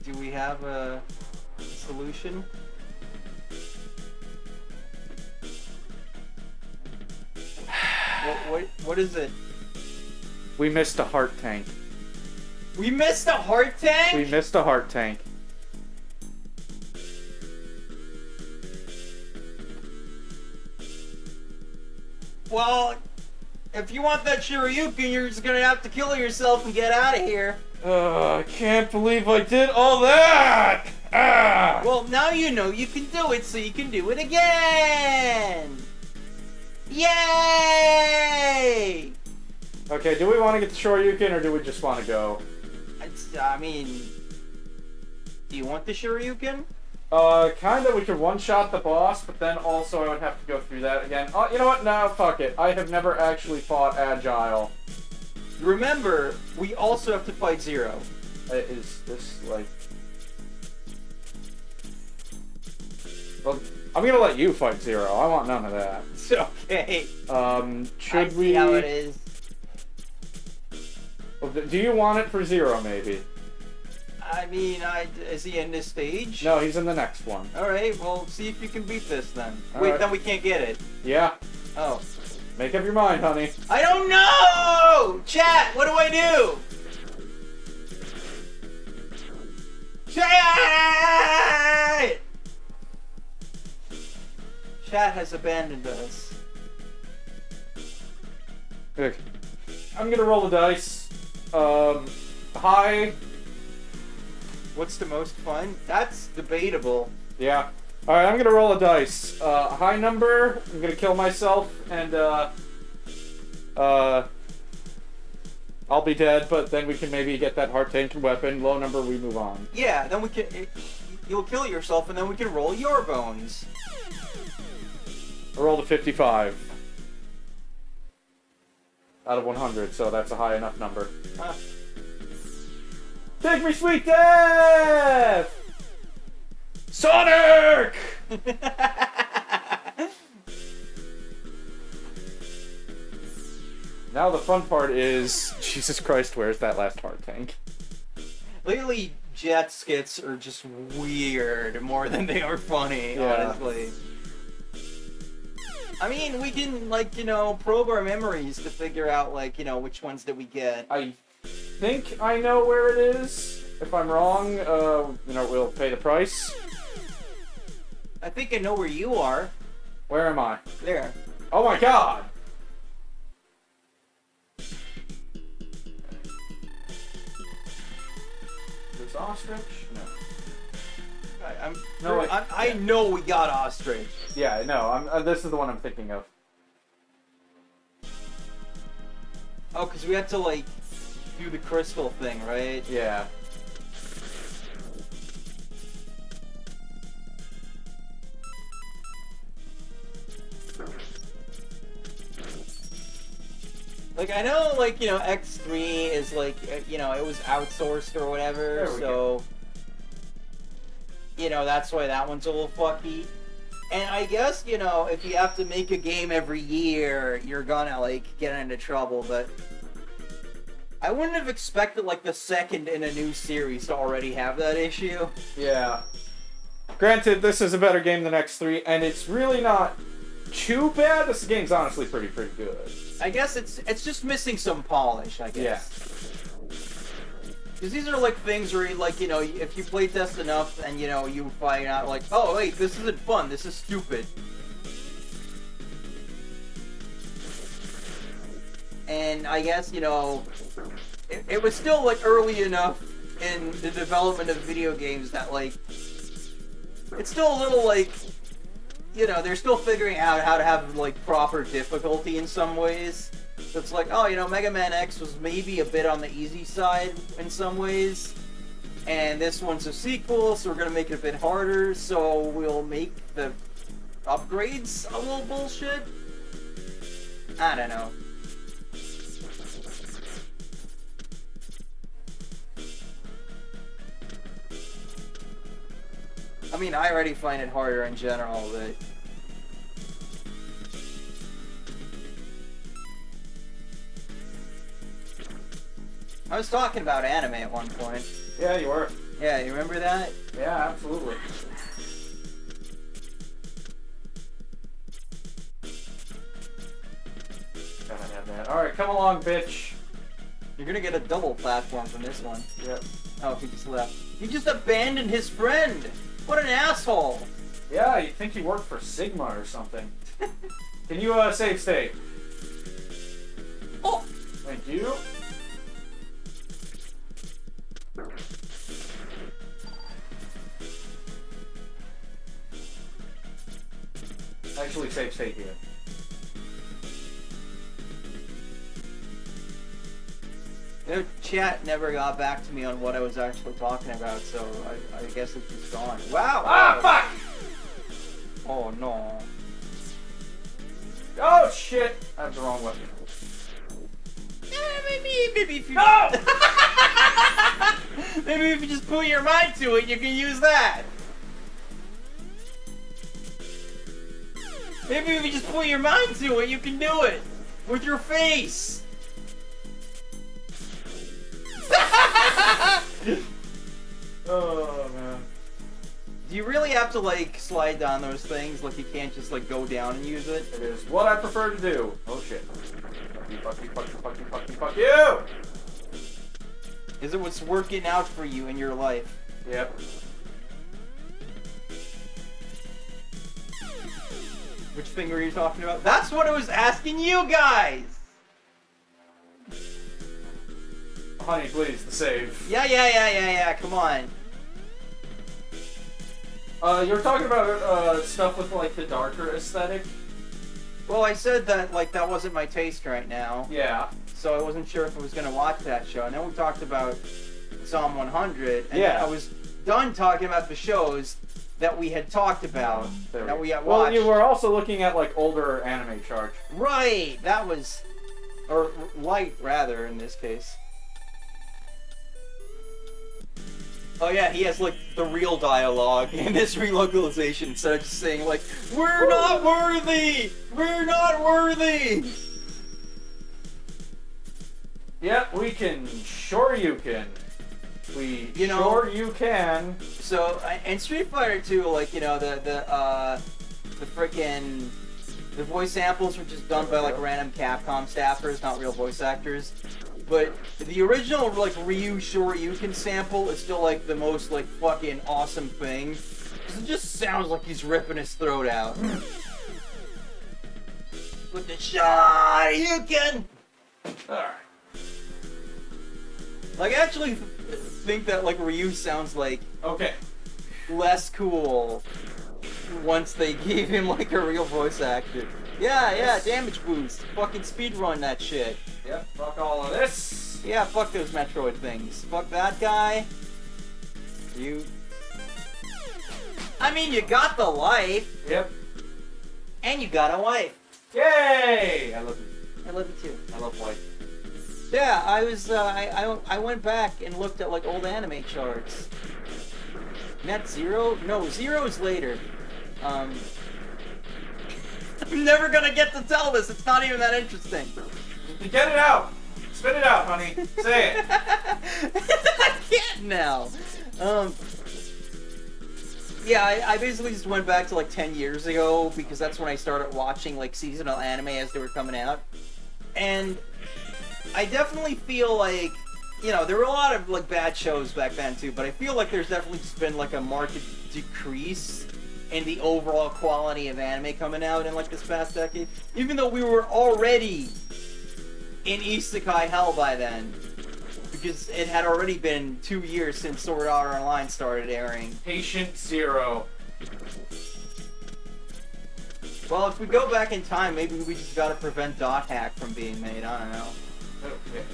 Do we have a solution? What is it? We missed a heart tank. We missed a heart tank? We missed a heart tank. Well, if you want that Shoryuken, you're just gonna have to kill yourself and get out of here. I can't believe I did all that! Ah! Well, now you know you can do it, so you can do it again! Yay! Okay, do we want to get the Shoryuken or do we just want to go? I mean, do you want the Shoryuken? Kinda, we could one-shot the boss, but then also I would have to go through that again. Oh, you know what? No, fuck it. I have never actually fought Agile. Remember, we also have to fight Zero. Is this, like... Well, I'm gonna let you fight Zero. I want none of that. It's okay. Should I see we... how it is. Well, do you want it for Zero, maybe? I mean, is he in this stage? No, he's in the next one. Alright, well, see if you can beat this then. All Wait, right. then we can't get it. Yeah. Oh. Make up your mind, honey. I don't know! Chat, what do I do? Chat! Chat has abandoned us. Look, I'm gonna roll the dice. High. What's the most fun? That's debatable. Yeah. Alright, I'm gonna roll a dice. High number, I'm gonna kill myself, and, I'll be dead, but then we can maybe get that heart tank weapon. Low number, we move on. Yeah, then we can... You'll kill yourself, and then we can roll your bones. I rolled a 55. Out of 100, so that's a high enough number. Huh. Take me, sweet death! Sonic! Now the fun part is, Jesus Christ, where's that last heart tank? Lately, Jet skits are just weird more than they are funny, Yeah. honestly. I mean, we can, like, you know, probe our memories to figure out, like, you know, which ones did we get. I think I know where it is. If I'm wrong, you know, we'll pay the price. I think I know where you are. Where am I? There. Oh my god! Is ostrich? No. No, I know we got ostrich. Yeah, no, this is the one I'm thinking of. Oh, because we had to, like, do the crystal thing, right? Yeah. Like, I know, like, you know, X3 is, like, you know, it was outsourced or whatever, so... You know, that's why that one's a little fucky. And I guess, you know, if you have to make a game every year, you're gonna, like, get into trouble, but... I wouldn't have expected, like, the second in a new series to already have that issue. Yeah. Granted, this is a better game than X3, and it's really not too bad. This game's honestly pretty good. I guess it's just missing some polish, I guess. Because these are, like, things where, like, you know, if you play test enough and, you know, you find out, like, oh, wait, this isn't fun, this is stupid. And I guess, you know, it was still, like, early enough in the development of video games that, like, it's still a little, like, you know, they're still figuring out how to have, like, proper difficulty in some ways. So it's like, oh, you know, Mega Man X was maybe a bit on the easy side in some ways. And this one's a sequel, so we're gonna make it a bit harder, so we'll make the upgrades a little bullshit? I don't know. I mean, I already find it harder in general, but... I was talking about anime at one point. Yeah, you were. Yeah, you remember that? Yeah, absolutely. Gotta have that. Alright, come along, bitch. You're gonna get a double platform from this one. Yep. Oh, he just left. He just abandoned his friend! What an asshole! Yeah, you'd think you worked for Sigma or something. Can you, save state? Oh! Thank you. Actually, save state here. You know, chat never got back to me on what I was actually talking about, so I guess it's just gone. Wow! Ah, fuck! Oh, no. Oh, shit! I have the wrong weapon. Maybe if you... No! Maybe if you just put your mind to it, you can use that. Maybe if you just put your mind to it, you can do it. With your face. Oh, man. Do you really have to, like, slide down those things? Like, you can't just, like, go down and use it? It is what I prefer to do. Oh, shit. Fuck you! Is it what's working out for you in your life? Yep. Which finger are you talking about? That's what I was asking you guys! Honey, please, the save. Yeah, come on. You were talking about, stuff with, like, the darker aesthetic? Well, I said that, like, that wasn't my taste right now. Yeah. So I wasn't sure if I was going to watch that show. And then we talked about Psalm 100. And Yeah. I was done talking about the shows that we had talked about. That we had watched. Well, you were also looking at, like, older anime charts. Right! That was... Or light, rather, in this case. Oh yeah, he has, like, the real dialogue in this relocalization instead of just saying, like, we're not worthy! We're not worthy! Yep, we can. Sure you can. You know, sure you can. So, in Street Fighter 2, like, you know, the frickin'... The voice samples were just done by, like, random Capcom staffers, not real voice actors. But the original, like, Ryu Shoryuken sample is still, like, the most, like, fucking awesome thing. 'Cause it just sounds like he's ripping his throat out. With the Shoryuken! Alright. Like, I actually think that, like, Ryu sounds, like, Okay. less cool once they gave him, like, a real voice actor. Yeah, damage boost. Fucking speedrun that shit. Yep, fuck all of this. Yeah, fuck those Metroid things. Fuck that guy. You... I mean, you got the life. Yep. And you got a wife. Yay! I love you. I love you too. I love white. Yeah, I was, I went back and looked at, like, old anime charts. Net Zero? No, Zero's later. I'm never gonna get to tell this. It's not even that interesting. Get it out! Spit it out, honey. Say it. I can't now. Yeah, I basically just went back to like 10 years ago because that's when I started watching like seasonal anime as they were coming out. And I definitely feel like, you know, there were a lot of like bad shows back then too, but I feel like there's definitely just been like a marked decrease in the overall quality of anime coming out in like this past decade. Even though we were already in isekai hell by then. Because it had already been 2 years since Sword Art Online started airing. Patient Zero. Well, if we go back in time, maybe we just gotta prevent Dot Hack from being made. I don't know. Okay.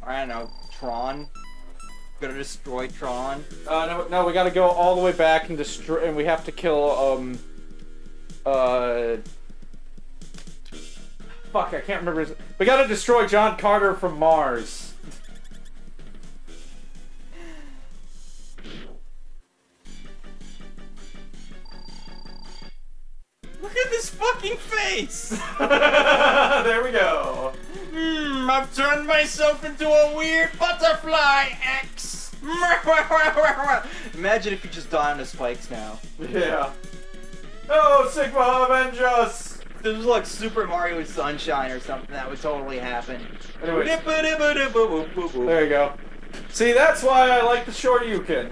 I don't know. Tron. Gonna destroy Tron. No, we gotta go all the way back and destroy, and we have to kill, fuck, I can't remember his... We gotta destroy John Carter from Mars. Look at this fucking face! There we go. I've turned myself into a weird butterfly X! Imagine if you just die on the spikes now. Yeah. Oh, Sigma, avenge us! This was like Super Mario Sunshine or something, that would totally happen. Anyways. There you go. See, that's why I like the Shoryuken.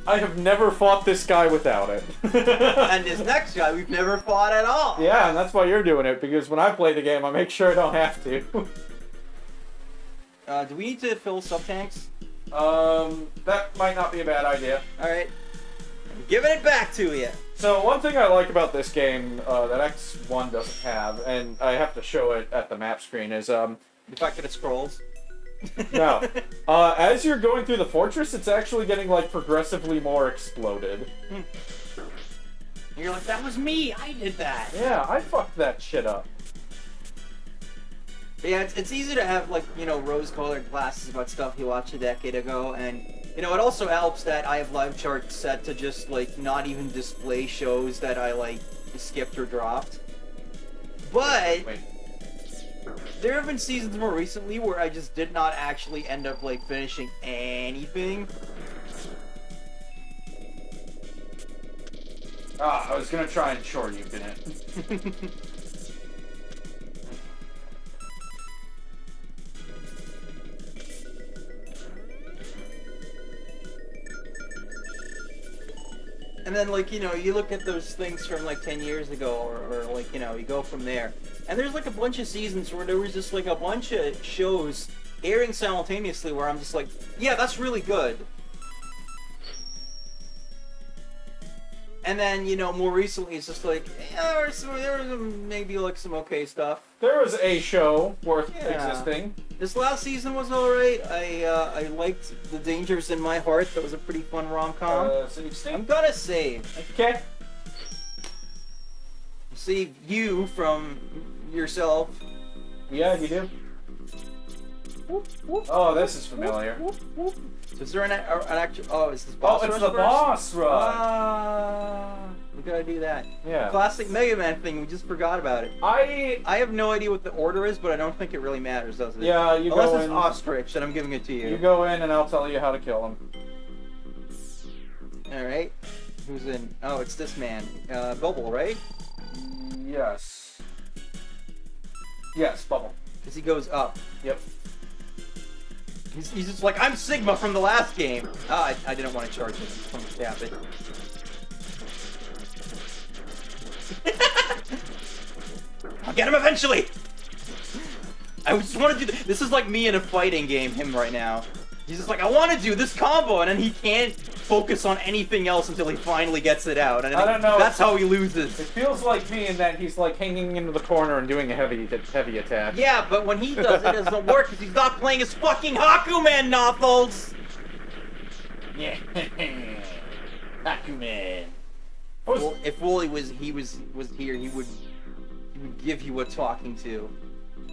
I have never fought this guy without it. And this next guy we've never fought at all. Yeah, and that's why you're doing it, because when I play the game, I make sure I don't have to. Do we need to fill sub-tanks? That might not be a bad idea. Alright. I'm giving it back to you. So one thing I like about this game that X1 doesn't have, and I have to show it at the map screen, is the fact that it scrolls. no. As you're going through the fortress, it's actually getting like progressively more exploded. And you're like, that was me. I did that. Yeah, I fucked that shit up. Yeah, it's easy to have like, you know, rose-colored glasses about stuff you watched a decade ago, and you know, it also helps that I have live charts set to just like not even display shows that I like skipped or dropped. But Wait. there have been seasons more recently where I just did not actually end up like finishing anything. I was gonna try and Shoryuken it. And then, like, you know, you look at those things from, like, 10 years ago, or, like, you know, you go from there. And there's, like, a bunch of seasons where there was just, like, a bunch of shows airing simultaneously where I'm just like, yeah, that's really good. And then, you know, more recently, it's just like, yeah, there was maybe, like, some okay stuff. There was a show worth existing. This last season was alright. I liked The Dangers in My Heart. That was a pretty fun rom-com. I'm gonna save. Okay. Save you from yourself. Yeah, you do. Oh, this is familiar. So is there an actual... Oh, is this boss rush? Oh, it's the first? boss rush. We gotta do that. Yeah. Classic Mega Man thing, we just forgot about it. I have no idea what the order is, but I don't think it really matters, does it? Yeah, you Unless go it's in... Ostrich, then I'm giving it to you. You go in and I'll tell you how to kill him. Alright. Who's in? Oh, it's this man. Bubble, right? Yes. Yes, Bubble. Because he goes up. Yep. He's just like, I'm Sigma from the last game. Ah, I didn't want to charge it. I want to tap it. I'll get him eventually! I just want to do this is like me in a fighting game, him right now. He's just like, I want to do this combo, and then he can't focus on anything else until he finally gets it out. And I don't know. That's how he loses. It feels like me in that he's like hanging into the corner and doing a heavy attack. Yeah, but when he does it doesn't work because he's not playing his fucking Hakumen novels! Yeah. Hakumen. Well, if Wooly was here, he would give you a talking to.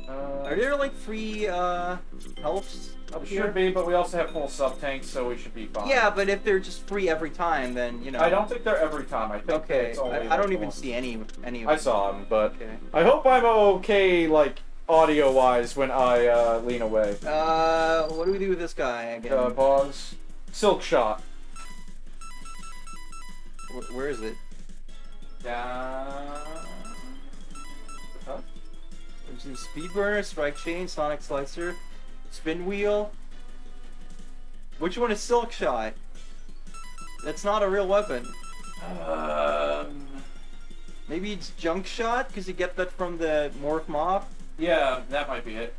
Are there like free helps up here? Should be, but we also have full sub tanks, so we should be fine. Yeah, but if they're just free every time, then you know. I don't think they're every time. I think Okay, it's only I don't like even once. see any of them. I saw them, but Okay. I hope I'm okay, like audio wise, when I lean away. What do we do with this guy again? Pause. Silk shot. Where is it? Down. Huh? Speed burner, strike chain, sonic slicer, spin wheel. Which one is silk shot? That's not a real weapon. Maybe it's junk shot because you get that from the morph moth. Yeah, that might be it.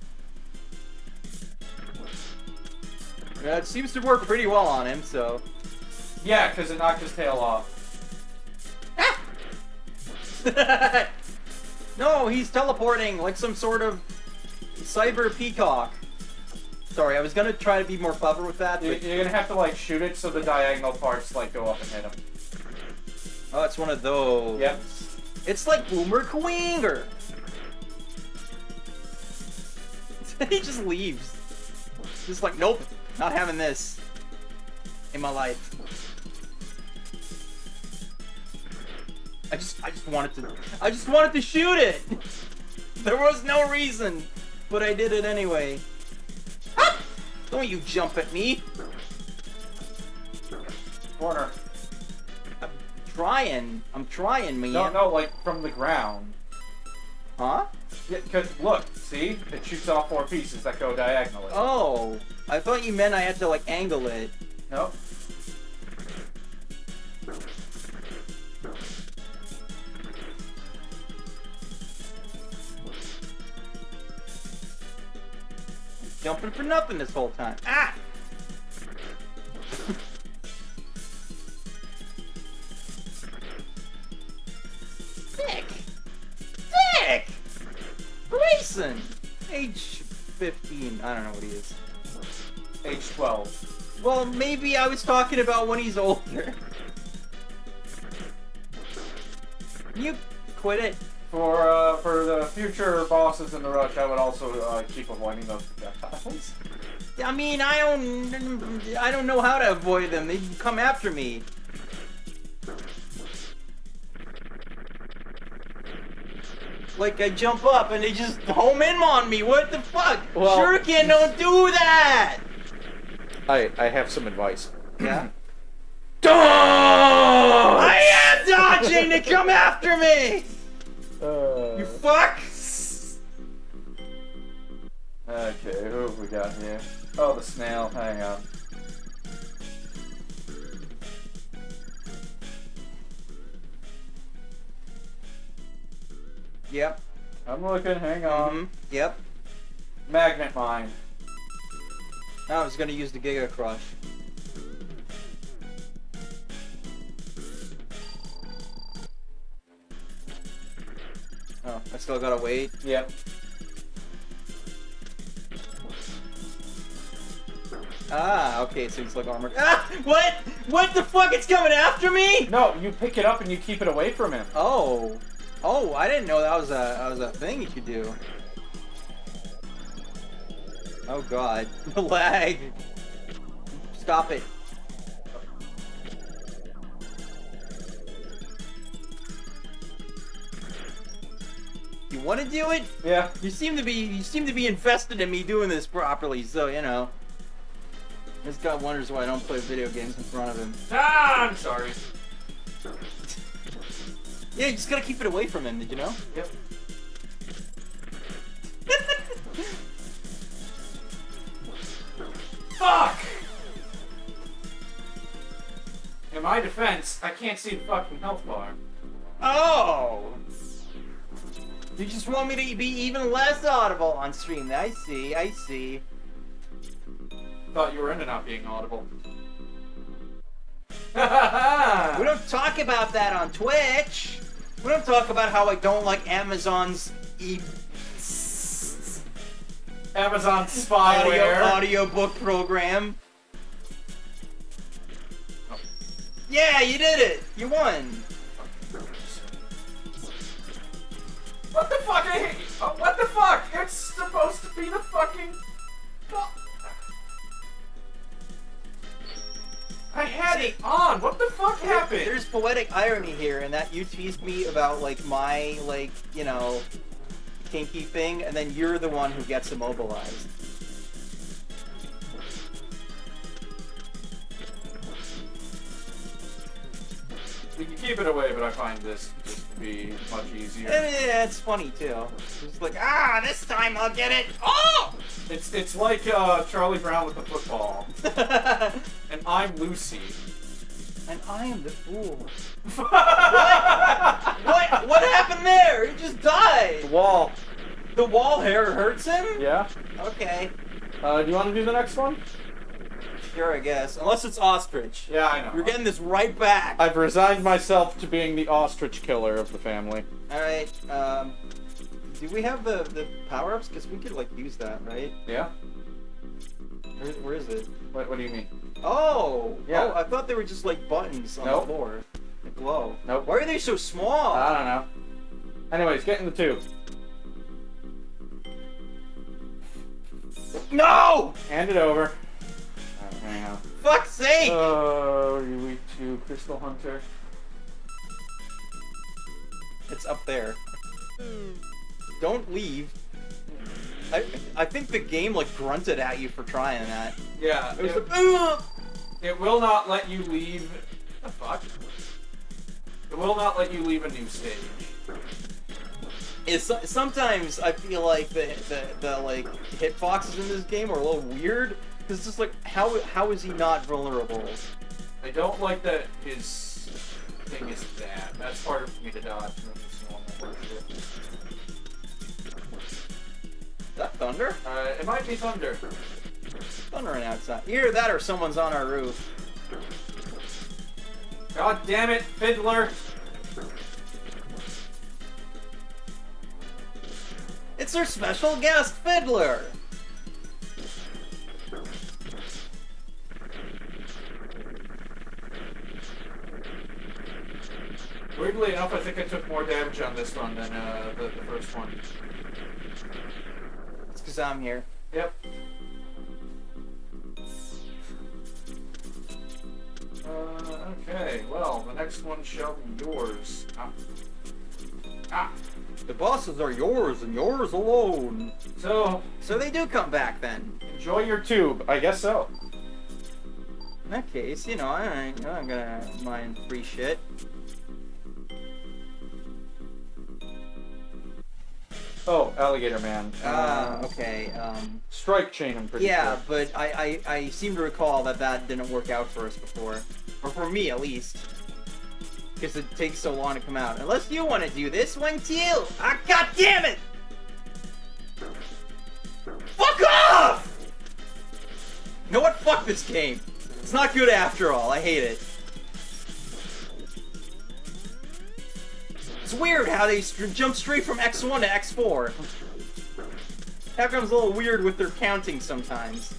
Yeah, it seems to work pretty well on him. So. Yeah, because it knocked his tail off. No, he's teleporting like some sort of cyber peacock. Sorry, I was gonna try to be more clever with that. But... You're gonna have to like shoot it so the diagonal parts like go up and hit him. Oh, it's one of those. Yep. It's like Boomer Queenger. He just leaves. Just like, nope, not having this in my life. I just wanted to shoot it. There was no reason, but I did it anyway. Ah! Don't you jump at me. Corner. I'm trying, man. No, like from the ground. Huh? Yeah, cause look, see? It shoots off 4 pieces that go diagonally. Oh, I thought you meant I had to like angle it. Nope. Jumping for nothing this whole time. Ah! Dick! Grayson! Age 15. I don't know what he is. Age 12. Well, maybe I was talking about when he's older. You quit it. For the future bosses in the rush, I would also keep avoiding those projectiles. I mean, I don't know how to avoid them. They come after me. Like, I jump up and they just home in on me. What the fuck? Well, Shuriken, don't do that! I have some advice. Yeah? Dodge! I am dodging! They come after me! You fuck! Okay, who have we got here? Oh, the snail. Hang on. Yep. I'm looking. Hang on. Mm-hmm. Yep. Magnet mine. I was gonna use the Giga Crush. Oh, I still gotta wait. Yep. Ah, okay, so it's like armor. Ah! What? What the fuck? It's coming after me? No, you pick it up and you keep it away from him. Oh. Oh, I didn't know that was a thing you could do. Oh god. The lag. Stop it. You want to do it? Yeah. You seem to be invested in me doing this properly, so you know. This guy wonders why I don't play video games in front of him. Ah, I'm sorry. Yeah, you just gotta keep it away from him, did you know? Yep. Fuck! In my defense, I can't see the fucking health bar. Oh! You just want me to be even less audible on stream. I see, I see. Thought you were into not being audible. don't talk about that on Twitch. We don't talk about how I don't like Amazon's Amazon spyware. audiobook program. Yeah, you did it. You won. What the fuck? What the fuck? It's supposed to be the fucking... I had it on. What the fuck happened? There's poetic irony here in that you teased me about, like, my, like, you know, kinky thing, and then you're the one who gets immobilized. We can keep it away, but I find this just to be much easier. Yeah, it's funny, too. It's like, this time I'll get it. Oh! It's like Charlie Brown with the football. And I'm Lucy. And I am the fool. What? What happened there? He just died. The wall. The wall hair hurts him? Yeah. Okay. Do you want to do the next one? Sure, I guess. Unless it's Ostrich. Yeah, I know. You're getting this right back. I've resigned myself to being the ostrich killer of the family. Alright, do we have the power-ups? Because we could, like, use that, right? Yeah? Where is it? What do you mean? Oh! Yeah. Oh, I thought they were just, like, buttons on Nope. the floor. That glow. Nope. Why are they so small? I don't know. Anyways, get in the tube. No! Hand it over. Alright, hang on. Fuck's sake! Oh, you weak tube, Crystal Hunter. It's up there. Don't leave. I think the game, like, grunted at you for trying that. Yeah, It was like, ugh! it will not let you leave. What the fuck? It will not let you leave a new stage. Sometimes I feel like the like hitboxes in this game are a little weird. Cause it's just like how is he not vulnerable? I don't like that his thing is that. That's harder for me to dodge than his normal shit. Is that thunder? It might be thunder. Thundering outside. Either that or someone's on our roof. God damn it, Fiddler! It's our special guest, Fiddler! Weirdly enough, I think I took more damage on this one than the first one. It's because I'm here. Yep. Okay, well, the next one shall be yours. The bosses are yours and yours alone. So, they do come back then. enjoy your tube. I guess so. In that case, you know, I'm not gonna mind free shit. Oh, Alligator Man. Okay, Strike Chain, I'm pretty yeah, sure. but I seem to recall that didn't work out for us before. Or for me, at least. Because it takes so long to come out. Unless you want to do this one too! Ah, god damn it! Fuck off! You know what? Fuck this game. It's not good after all. I hate it. It's weird how they jump straight from X1 to X4. Capcom's a little weird with their counting sometimes.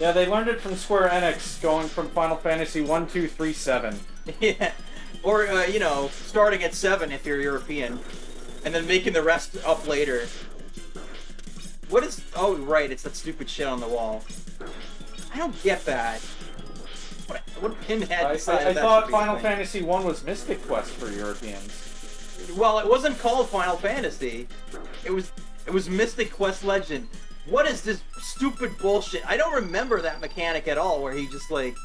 Yeah, they learned it from Square Enix, going from Final Fantasy 1, 2, 3, 7. Yeah. Or, you know, starting at 7 if you're European. And then making the rest up later. What is... Oh, right, it's that stupid shit on the wall. I don't get that. What pinhead I decided that thought should be a Final thing? Fantasy 1 was Mystic Quest for Europeans. Well, it wasn't called Final Fantasy. It was Mystic Quest Legend. What is this stupid bullshit? I don't remember that mechanic at all, where he just, like,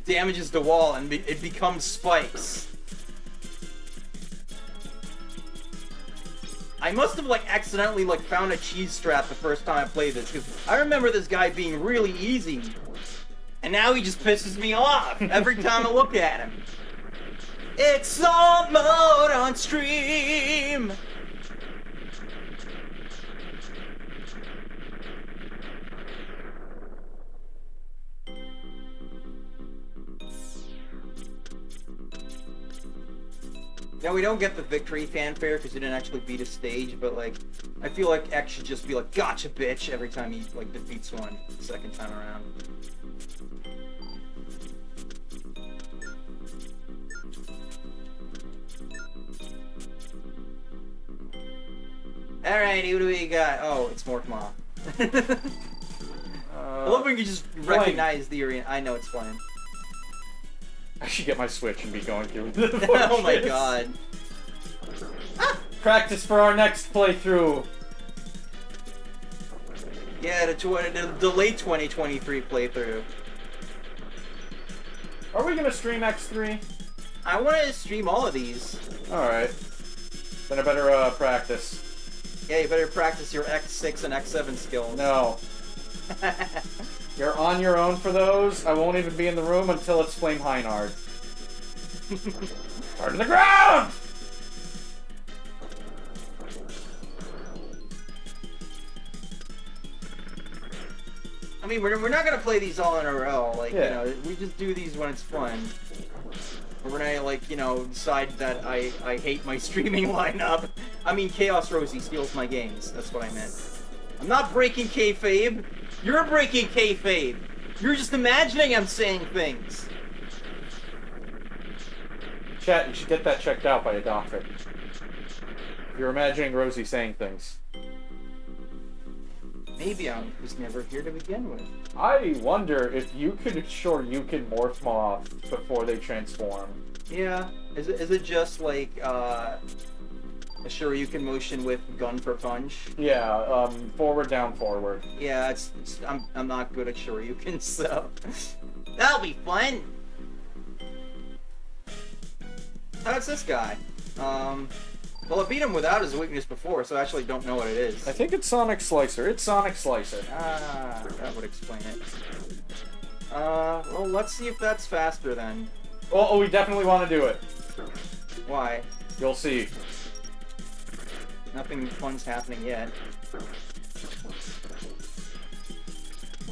damages the wall and it becomes spikes. I must have, like, accidentally, like, found a cheese strap the first time I played this, because I remember this guy being really easy. And now he just pisses me off every time I look at him. Exalt mode on stream! Now, we don't get the victory fanfare because you didn't actually beat a stage, but, like, I feel like X should just be like, gotcha, bitch, every time he, like, defeats one the second time around. Alright, who do we got? Oh, it's Morph Moth. I love when you just recognize the arena. I know it's Flame. I should get my Switch and be going through Oh my god. Practice for our next playthrough. Yeah, the late 2023 playthrough. Are we gonna stream X3? I want to stream all of these. Alright. Then I better practice. Yeah, you better practice your X6 and X7 skills. No. You're on your own for those. I won't even be in the room until it's Flame Heinard. Hard to the ground! I mean, we're not gonna play these all in a row. Like, yeah. you know, we just do these when it's fun. We're gonna, like, you know, decide that I hate my streaming lineup. I mean, Chaos Rosie steals my games. That's what I meant. I'm not breaking kayfabe. You're breaking kayfabe. You're just imagining I'm saying things. Chat, you should get that checked out by a doctor. You're imagining Rosie saying things. Maybe I was never here to begin with. I wonder if you could Shoryuken Morph Moth before they transform. Yeah. Is it just like a Shoryuken motion with gun for punch? Yeah, forward, down, forward. Yeah, I'm not good at Shoryuken, so that'll be fun. How's this guy? Well, I beat him without his weakness before, so I actually don't know what it is. I think it's Sonic Slicer. It's Sonic Slicer. Ah, that would explain it. Well, let's see if that's faster then. Oh, we definitely want to do it. Why? You'll see. Nothing fun's happening yet.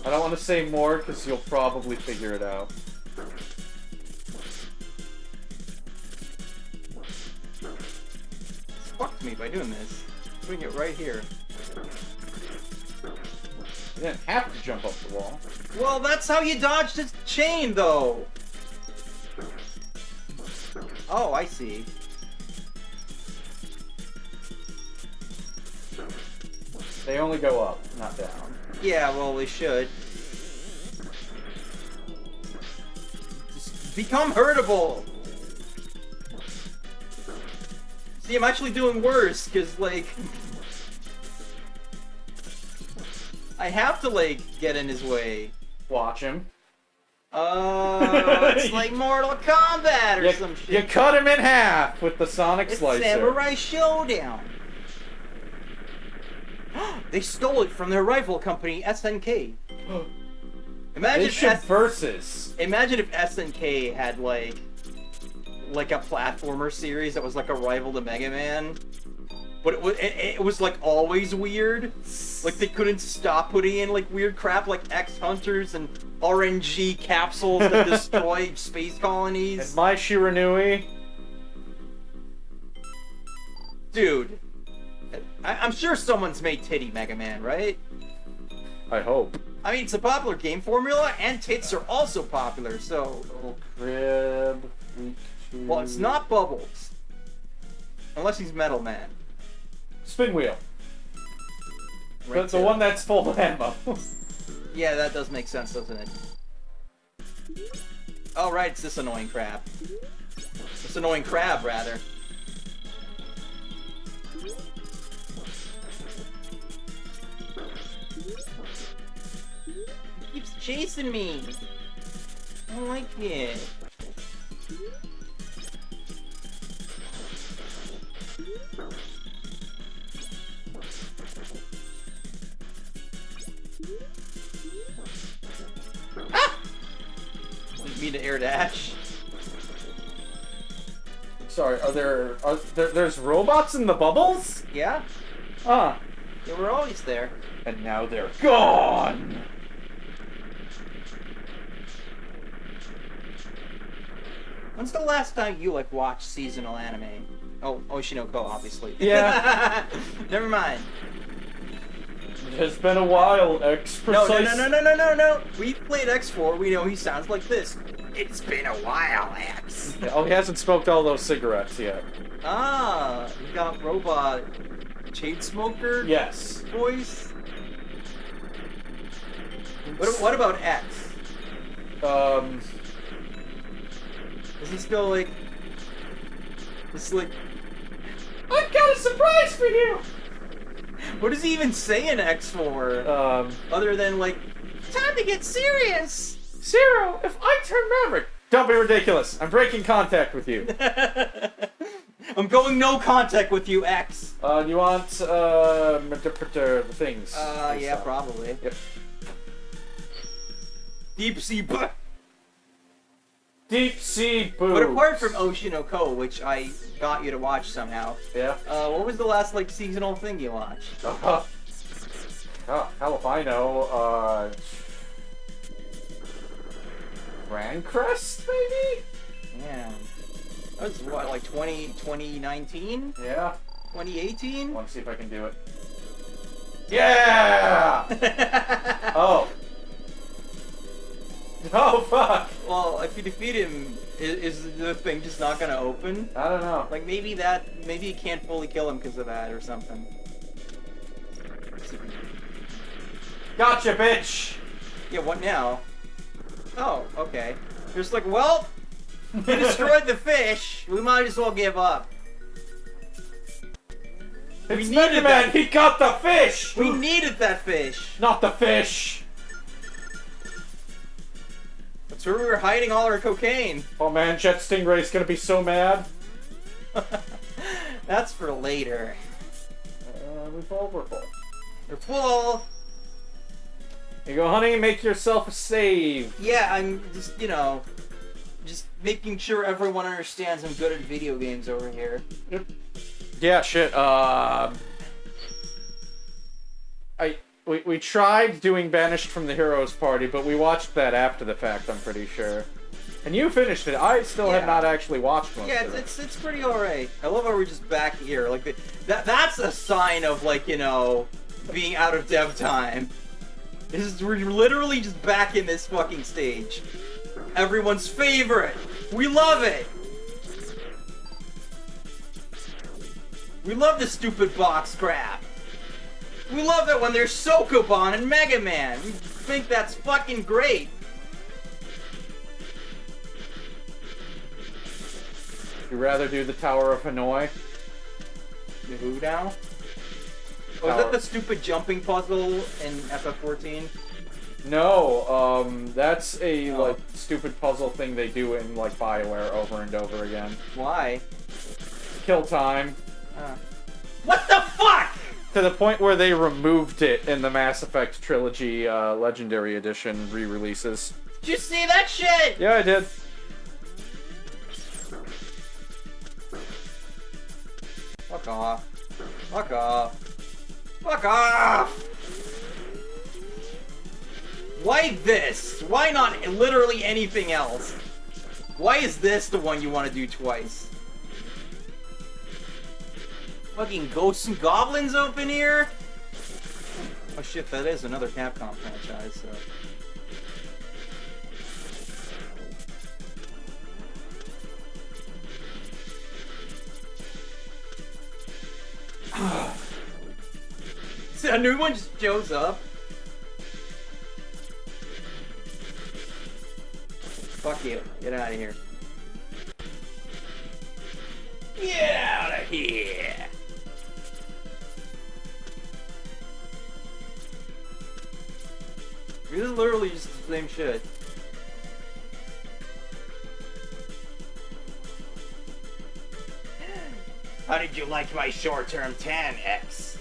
I don't want to say more because you'll probably figure it out. Fucked me by doing this. Doing it right here. You didn't have to jump up the wall. Well, that's how you dodged his chain, though! Oh, I see. They only go up, not down. Yeah, well, they should. Just become hurtable! See, I'm actually doing worse, because, like... I have to, like, get in his way. Watch him. It's like Mortal Kombat or some shit. You cut him in half with the Sonic It's Slicer. Samurai Showdown. They stole it from their rival company, SNK. Imagine They should versus. Imagine if SNK had like a platformer series that was like a rival to Mega Man, but it was like always weird. Like they couldn't stop putting in like weird crap like X Hunters and RNG capsules that destroy space colonies. And My Shiranui. Dude, I'm sure someone's made Titty Mega Man, right? I hope. I mean, it's a popular game formula, and tits are also popular, so... Little crib. Well, it's not Bubbles. Unless he's Metal Man. Spin wheel. Right The one that's full of ammo. Yeah, that does make sense, doesn't it? Oh, right, it's this annoying crab. This annoying crab, rather. He keeps chasing me. I don't like it. Ah! Didn't mean to air dash. Sorry, there's robots in the bubbles? Yeah, Ah. they were always there. And now they're gone! When's the last time you like watched seasonal anime? Oh, Oshinoko, obviously. Yeah. Never mind. It has been a while, X. No. We've played X4. We know he sounds like this. It's been a while, X. Oh, he hasn't smoked all those cigarettes yet. Ah, he got robot chain smoker. Yes. Voice. What about X? Is he still like? It's like. I've got a surprise for you. What does he even say in X for? Other than like, time to get serious. Zero, if I turn Maverick, don't be ridiculous. I'm breaking contact with you. I'm going no contact with you, X. You want the things? Yeah, probably. Yep. Deep sea. Deep sea boobs. But apart from Oshinoko, which I got you to watch somehow. Yeah. What was the last like seasonal thing you watched? Oh, hell if I know. Grancrest, maybe? Yeah. That was what, like 2019? Yeah. 2018? I want to see if I can do it. Yeah! Oh. Oh, fuck! Well, if you defeat him, is the thing just not gonna open? I don't know. Like, maybe you can't fully kill him because of that or something. Gotcha, bitch! Yeah, what now? Oh, okay. Just like, well, we destroyed the fish. We might as well give up. It's Mega Man! He got the fish! We needed that fish. Not the fish! That's where we were hiding all our cocaine. Oh man, Jet Stingray's gonna be so mad. That's for later. We're full. We're full. You go hunting and make yourself a save. Yeah, I'm just, just making sure everyone understands I'm good at video games over here. Yep. Yeah, shit. We tried doing Banished from the Heroes Party, but we watched that after the fact, I'm pretty sure. And you finished it. I still have not actually watched one. Yeah, it's pretty alright. I love how we're just back here. Like that's a sign of being out of dev time. We're literally just back in this fucking stage. Everyone's favorite. We love it. We love this stupid box crap. We love it when there's Sokoban and Mega Man. We think that's fucking great. You rather do the Tower of Hanoi? Who now? Oh, is that the stupid jumping puzzle in FF14? No, that's a stupid puzzle thing they do in BioWare over and over again. Why? Kill time. What the fuck? To the point where they removed it in the Mass Effect Trilogy Legendary Edition re-releases. Did you see that shit? Yeah, I did. Fuck off. Fuck off. Fuck off! Why this? Why not literally anything else? Why is this the one you want to do twice? Fucking Ghosts and Goblins open here? Oh shit, that is another Capcom franchise, so... So a new one just shows up. Fuck you. Get out of here. Get out of here! This is literally just the same shit. How did you like my short-term tan, X?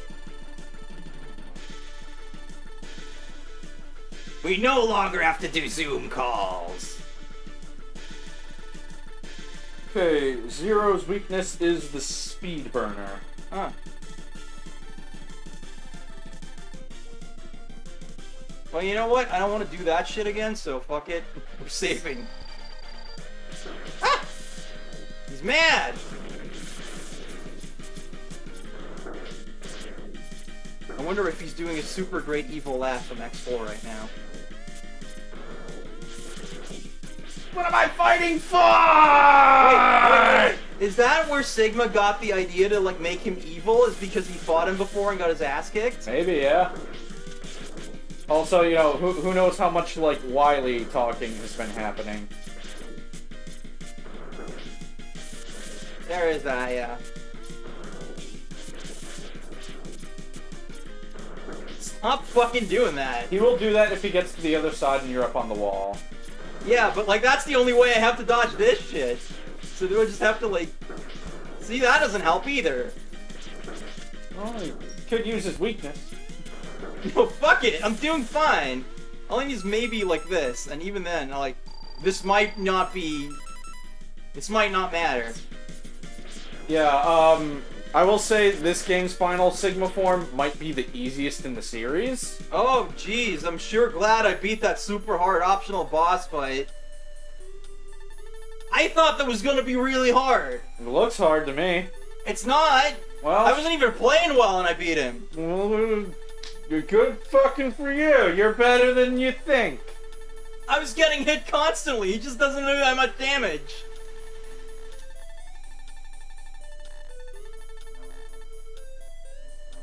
We no longer have to do Zoom calls. Okay, Zero's weakness is the speed burner. Huh. Well, you know what? I don't want to do that shit again, so fuck it. We're saving. Ah! mad! I wonder if he's doing a super great evil laugh from X4 right now. What am I fighting for? Wait. Is that where Sigma got the idea to, like, make him evil? Is because he fought him before and got his ass kicked? Maybe, yeah. Also, you know, who knows how much, like, Wily talking has been happening. There is that, yeah. Stop fucking doing that. He will do that if he gets to the other side and you're up on the wall. Yeah, but, like, that's the only way I have to dodge this shit. So do I just have to, like... See, that doesn't help either. Well, he could use his weakness. No, fuck it. I'm doing fine. All I need is maybe like this, and even then, like, this might not be... This might not matter. Yeah, I will say this game's final Sigma form might be the easiest in the series. Oh, jeez. I'm sure glad I beat that super hard optional boss fight. I thought that was gonna be really hard. It looks hard to me. It's not. Well, I wasn't even playing well and I beat him. Well, you're good fucking for you. You're better than you think. I was getting hit constantly. He just doesn't do that much damage.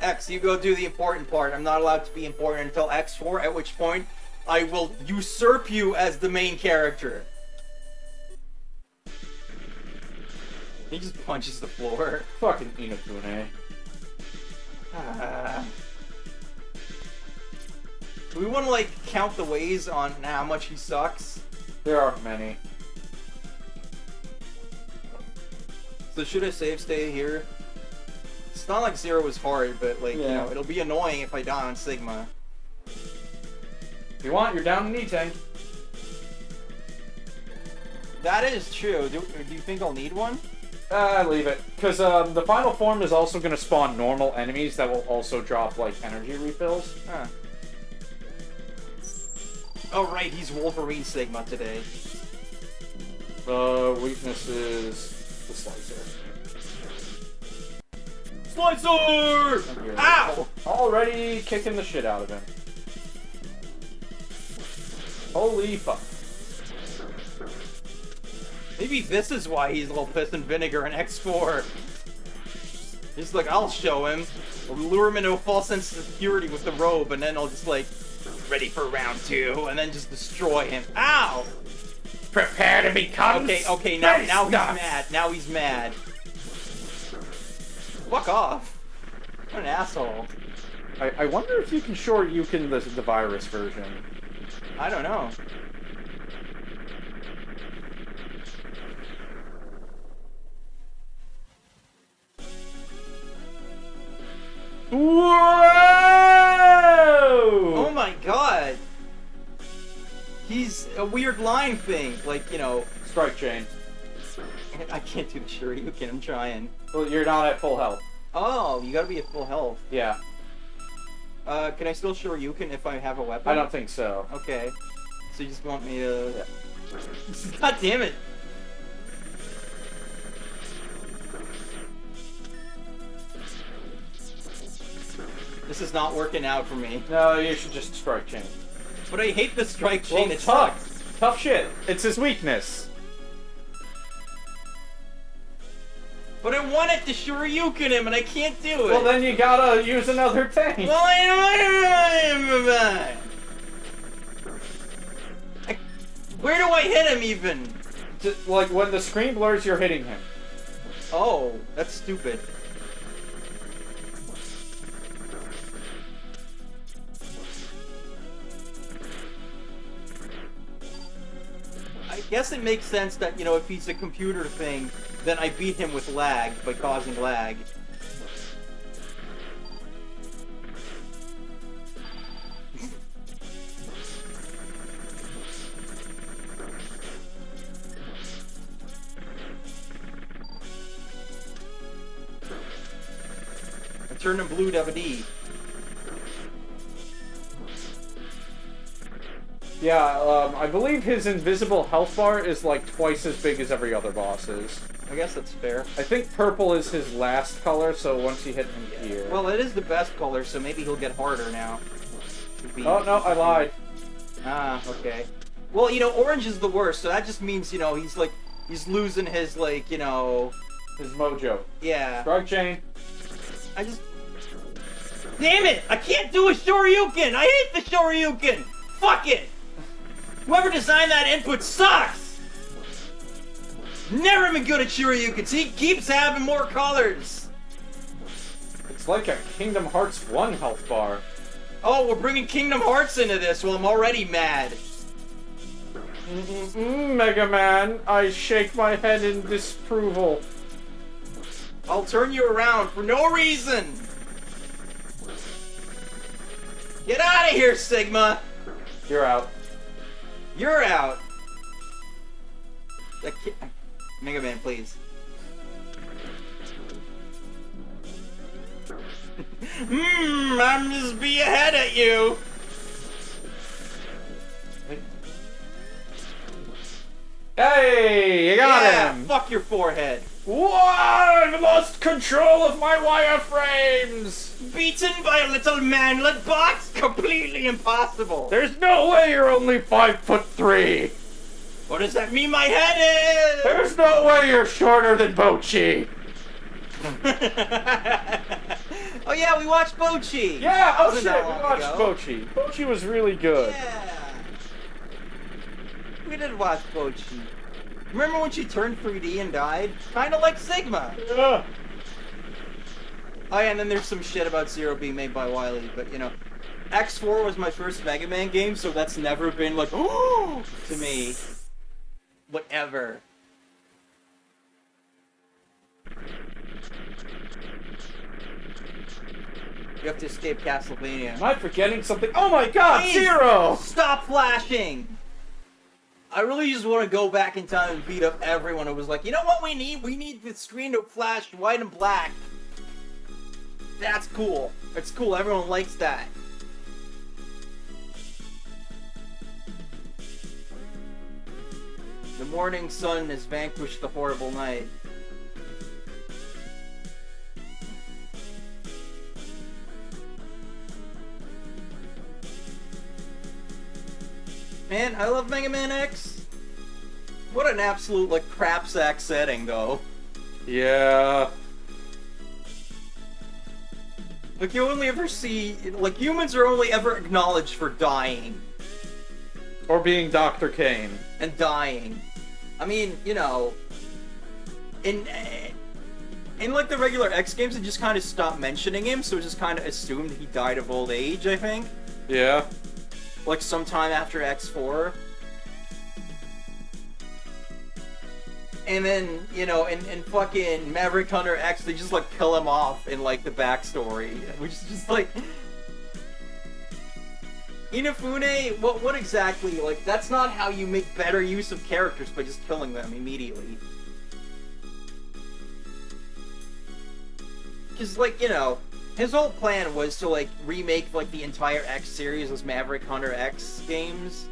X, you go do the important part. I'm not allowed to be important until X4, at which point I will usurp you as the main character. He just punches the floor. Fucking Inokune. Do we want to, like, count the ways on how much he sucks? There aren't many. So should I save stay here? It's not like Zero was hard, but, like, you know, it'll be annoying if I die on Sigma. If you want, you're down in E-Tank. That is true. Do you think I'll need one? Leave it. Because the final form is also going to spawn normal enemies that will also drop, like, energy refills. Huh. Oh, right, he's Wolverine Sigma today. Weakness is the Slicer. Slicer! Ow! Already kicking the shit out of him. Holy fuck. Maybe this is why he's a little pissed in vinegar in X4. He's like, I'll show him. I'll lure him into a false sense of security with the robe, and then I'll just, like, ready for round 2, and then just destroy him. Ow! Prepare to become Okay, now he's mad. Now he's mad. Fuck off. What an asshole. I wonder if you can Shoryuken the virus version. I don't know. Whoa! Oh my god! He's a weird line thing, like, you know... Strike chain. I can't do the Shoryuken, I'm trying. Well, you're not at full health. Oh, you gotta be at full health. Yeah. Can I still Shoryuken if I have a weapon? I don't think so. Okay. So you just want me to... Yeah. God damn it! This is not working out for me. No, you should just strike chain. But I hate the strike chain, Well, it tough. sucks. Tough shit. It's his weakness. But I wanted to Shoryuken him and I can't do it. Well, then you gotta use another tank. Well, where do I hit him even? Just, like, when the screen blurs, you're hitting him. Oh, that's stupid. I guess it makes sense that, you know, if he's a computer thing, then I beat him with lag, by causing lag. I turned him blue to have a D. Yeah, I believe his invisible health bar is like twice as big as every other boss's. I guess that's fair. I think purple is his last color, so once you hit him here... Well, it is the best color, so maybe he'll get harder now. Oh, no, I lied. Ah, okay. Well, you know, orange is the worst, so that just means, you know, he's losing his, like, you know... His mojo. Yeah. Strike chain. I just... Damn it! I can't do a Shoryuken! I hate the Shoryuken! Fuck it! Whoever designed that input sucks! Never been good at Shoryukens. He keeps having more colors. It's like a Kingdom Hearts 1 health bar. Oh, we're bringing Kingdom Hearts into this. Well, I'm already mad. Mega Man, I shake my head in disapproval. I'll turn you around for no reason. Get out of here, Sigma. You're out. You're out. Mega Man, please. I'm just be ahead at you. Hey, you got him. Fuck your forehead. What? I've lost control of my wireframes. Beaten by a little manlet box? Completely impossible. There's no way you're only 5'3". What does that mean my head is? There's no way you're shorter than Bochi. Oh yeah, we watched Bochi. Yeah, oh shit, we that long watched ago. Bochi. Bochi was really good. Yeah. We did watch Bochi. Remember when she turned 3D and died? Kinda like Sigma. Yeah. Oh yeah, and then there's some shit about Zero being made by Wily, but you know. X4 was my first Mega Man game, so that's never been like, oh, to me. Whatever. You have to escape Castlevania. Am I forgetting something? Oh my god, Please, Zero! Stop flashing! I really just want to go back in time and beat up everyone who was like, you know what we need? We need the screen to flash white and black. That's cool. It's cool. Everyone likes that. The morning sun has vanquished the horrible night. Man, I love Mega Man X. What an absolute, like, crap sack setting, though. Yeah. Like, you only ever see... Like, humans are only ever acknowledged for dying. Or being Dr. Kane. And dying. I mean, you know... In like, the regular X games, they just kind of stopped mentioning him, so it's just kind of assumed he died of old age, I think. Yeah. Like, sometime after X4. And then, you know, in fucking Maverick Hunter X, they just, like, kill him off in, like, the backstory. Which is just, like... Inafune, what exactly? Like, that's not how you make better use of characters, by just killing them immediately. Because, like, you know, his whole plan was to, like, remake, like, the entire X series as Maverick Hunter X games.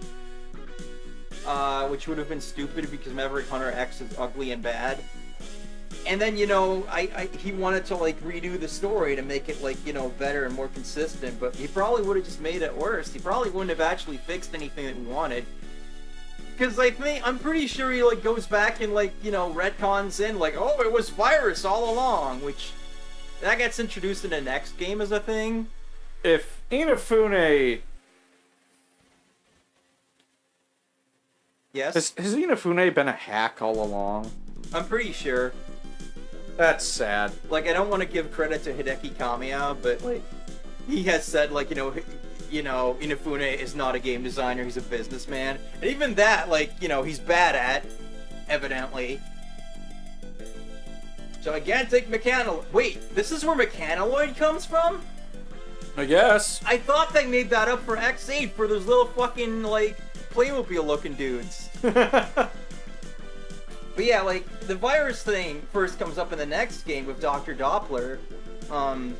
Which would have been stupid because Maverick Hunter X is ugly and bad. And then, you know, he wanted to, like, redo the story to make it, like, you know, better and more consistent, but he probably would have just made it worse. He probably wouldn't have actually fixed anything that we wanted. Because I'm pretty sure he, like, goes back and, like, you know, retcons in, like, oh, it was Virus all along, which... That gets introduced in the next game as a thing. If Inafune... Yes? Has Inafune been a hack all along? I'm pretty sure. That's sad. Like, I don't want to give credit to Hideki Kamiya, but, like, he has said, like, you know, Inafune is not a game designer, he's a businessman. And even that, like, you know, he's bad at, evidently. Gigantic Mechanaloid. Wait, this is where Mechanaloid comes from? I guess. I thought they made that up for X8 for those little fucking, like, Playmobil-looking dudes. But yeah, like, the virus thing first comes up in the next game with Dr. Doppler. And,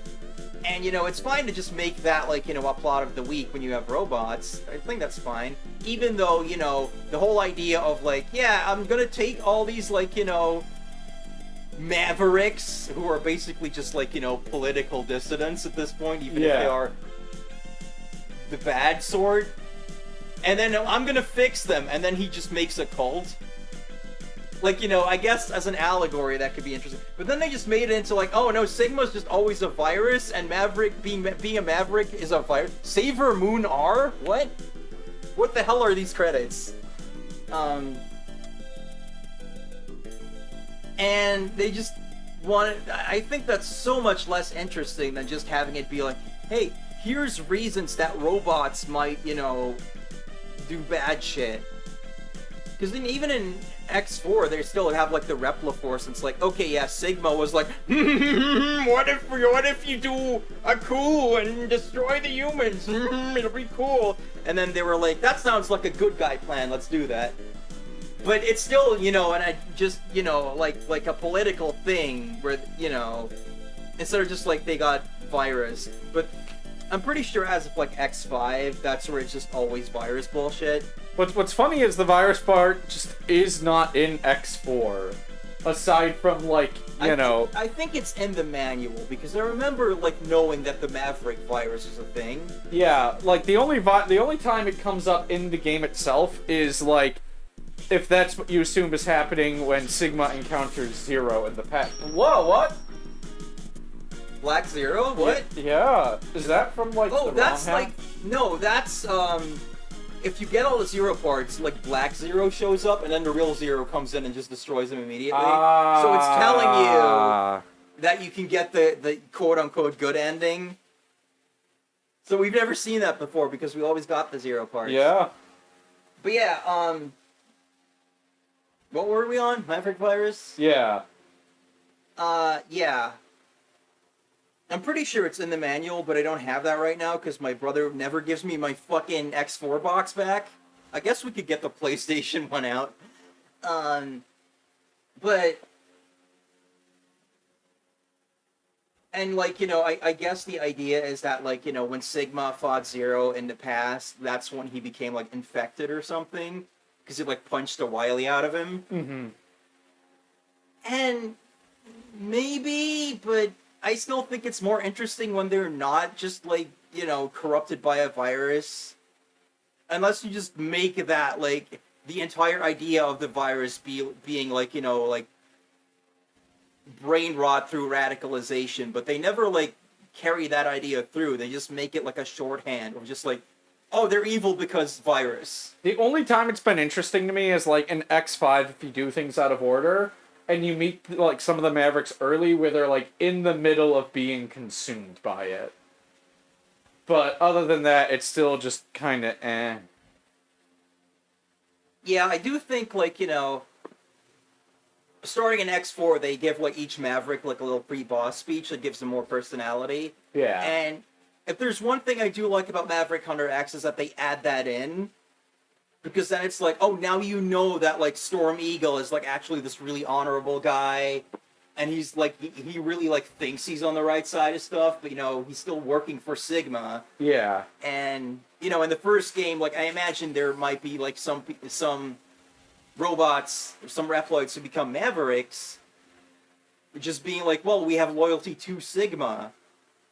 you know, it's fine to just make that, like, you know, a plot of the week when you have robots. I think that's fine. Even though, you know, the whole idea of, like, yeah, I'm gonna take all these, like, you know, Mavericks, who are basically just like, political dissidents at this point, even if they are the bad sort. And then I'm gonna fix them, and then he just makes a cult. Like, I guess as an allegory that could be interesting. But then they just made it into like, oh no, Sigma's just always a virus, and Maverick being a Maverick is a virus. Saver Moon R? What? What the hell are these credits? And they just wanted... I think that's so much less interesting than just having it be like, hey, here's reasons that robots might, do bad shit. Because then even in X4, they still have like the Repliforce, and it's like, okay, yeah, Sigma was like, what if you do a coup and destroy the humans? It'll be cool. And then they were like, that sounds like a good guy plan, let's do that. But it's still, and I just, like a political thing where, instead of just like they got virus. But I'm pretty sure as of like X5, that's where it's just always virus bullshit. What's funny is the virus part just is not in X4. Aside from, like, I think it's in the manual, because I remember, like, knowing that the Maverick virus is a thing. Yeah, like, the only time it comes up in the game itself is, like, if that's what you assume is happening when Sigma encounters Zero in the past. Whoa, what? Black Zero? What? Yeah. Is that from, like, oh, the that's, ROM like... No, that's, if you get all the Zero parts, like, Black Zero shows up, and then the real Zero comes in and just destroys them immediately. So it's telling you that you can get the quote-unquote good ending. So we've never seen that before, because we always got the Zero parts. Yeah. But yeah, what were we on? Maverick Virus? Yeah. Yeah. I'm pretty sure it's in the manual, but I don't have that right now because my brother never gives me my fucking X4 box back. I guess we could get the PlayStation one out. But... And, like, I guess the idea is that, like, when Sigma fought Zero in the past, that's when he became, like, infected or something. Because he, like, punched a Wily out of him. Mm-hmm. And maybe, but I still think it's more interesting when they're not just, like, corrupted by a virus. Unless you just make that, like, the entire idea of the virus being, like, like, brain rot through radicalization. But they never, like, carry that idea through. They just make it, like, a shorthand. Or just, like, oh, they're evil because virus. The only time it's been interesting to me is, like, in X5, if you do things out of order... And you meet, like, some of the Mavericks early where they're, like, in the middle of being consumed by it. But other than that, it's still just kind of eh. Yeah, I do think, like, starting in X4, they give, like, each Maverick, like, a little pre-boss speech that gives them more personality. Yeah. And if there's one thing I do like about Maverick Hunter X is that they add that in. Because then it's like, oh, now you know that, like, Storm Eagle is, like, actually this really honorable guy. And he's, like, he really, like, thinks he's on the right side of stuff. But, he's still working for Sigma. Yeah. And, in the first game, like, I imagine there might be, like, some robots, or some Reploids who become Mavericks. Just being like, well, we have loyalty to Sigma.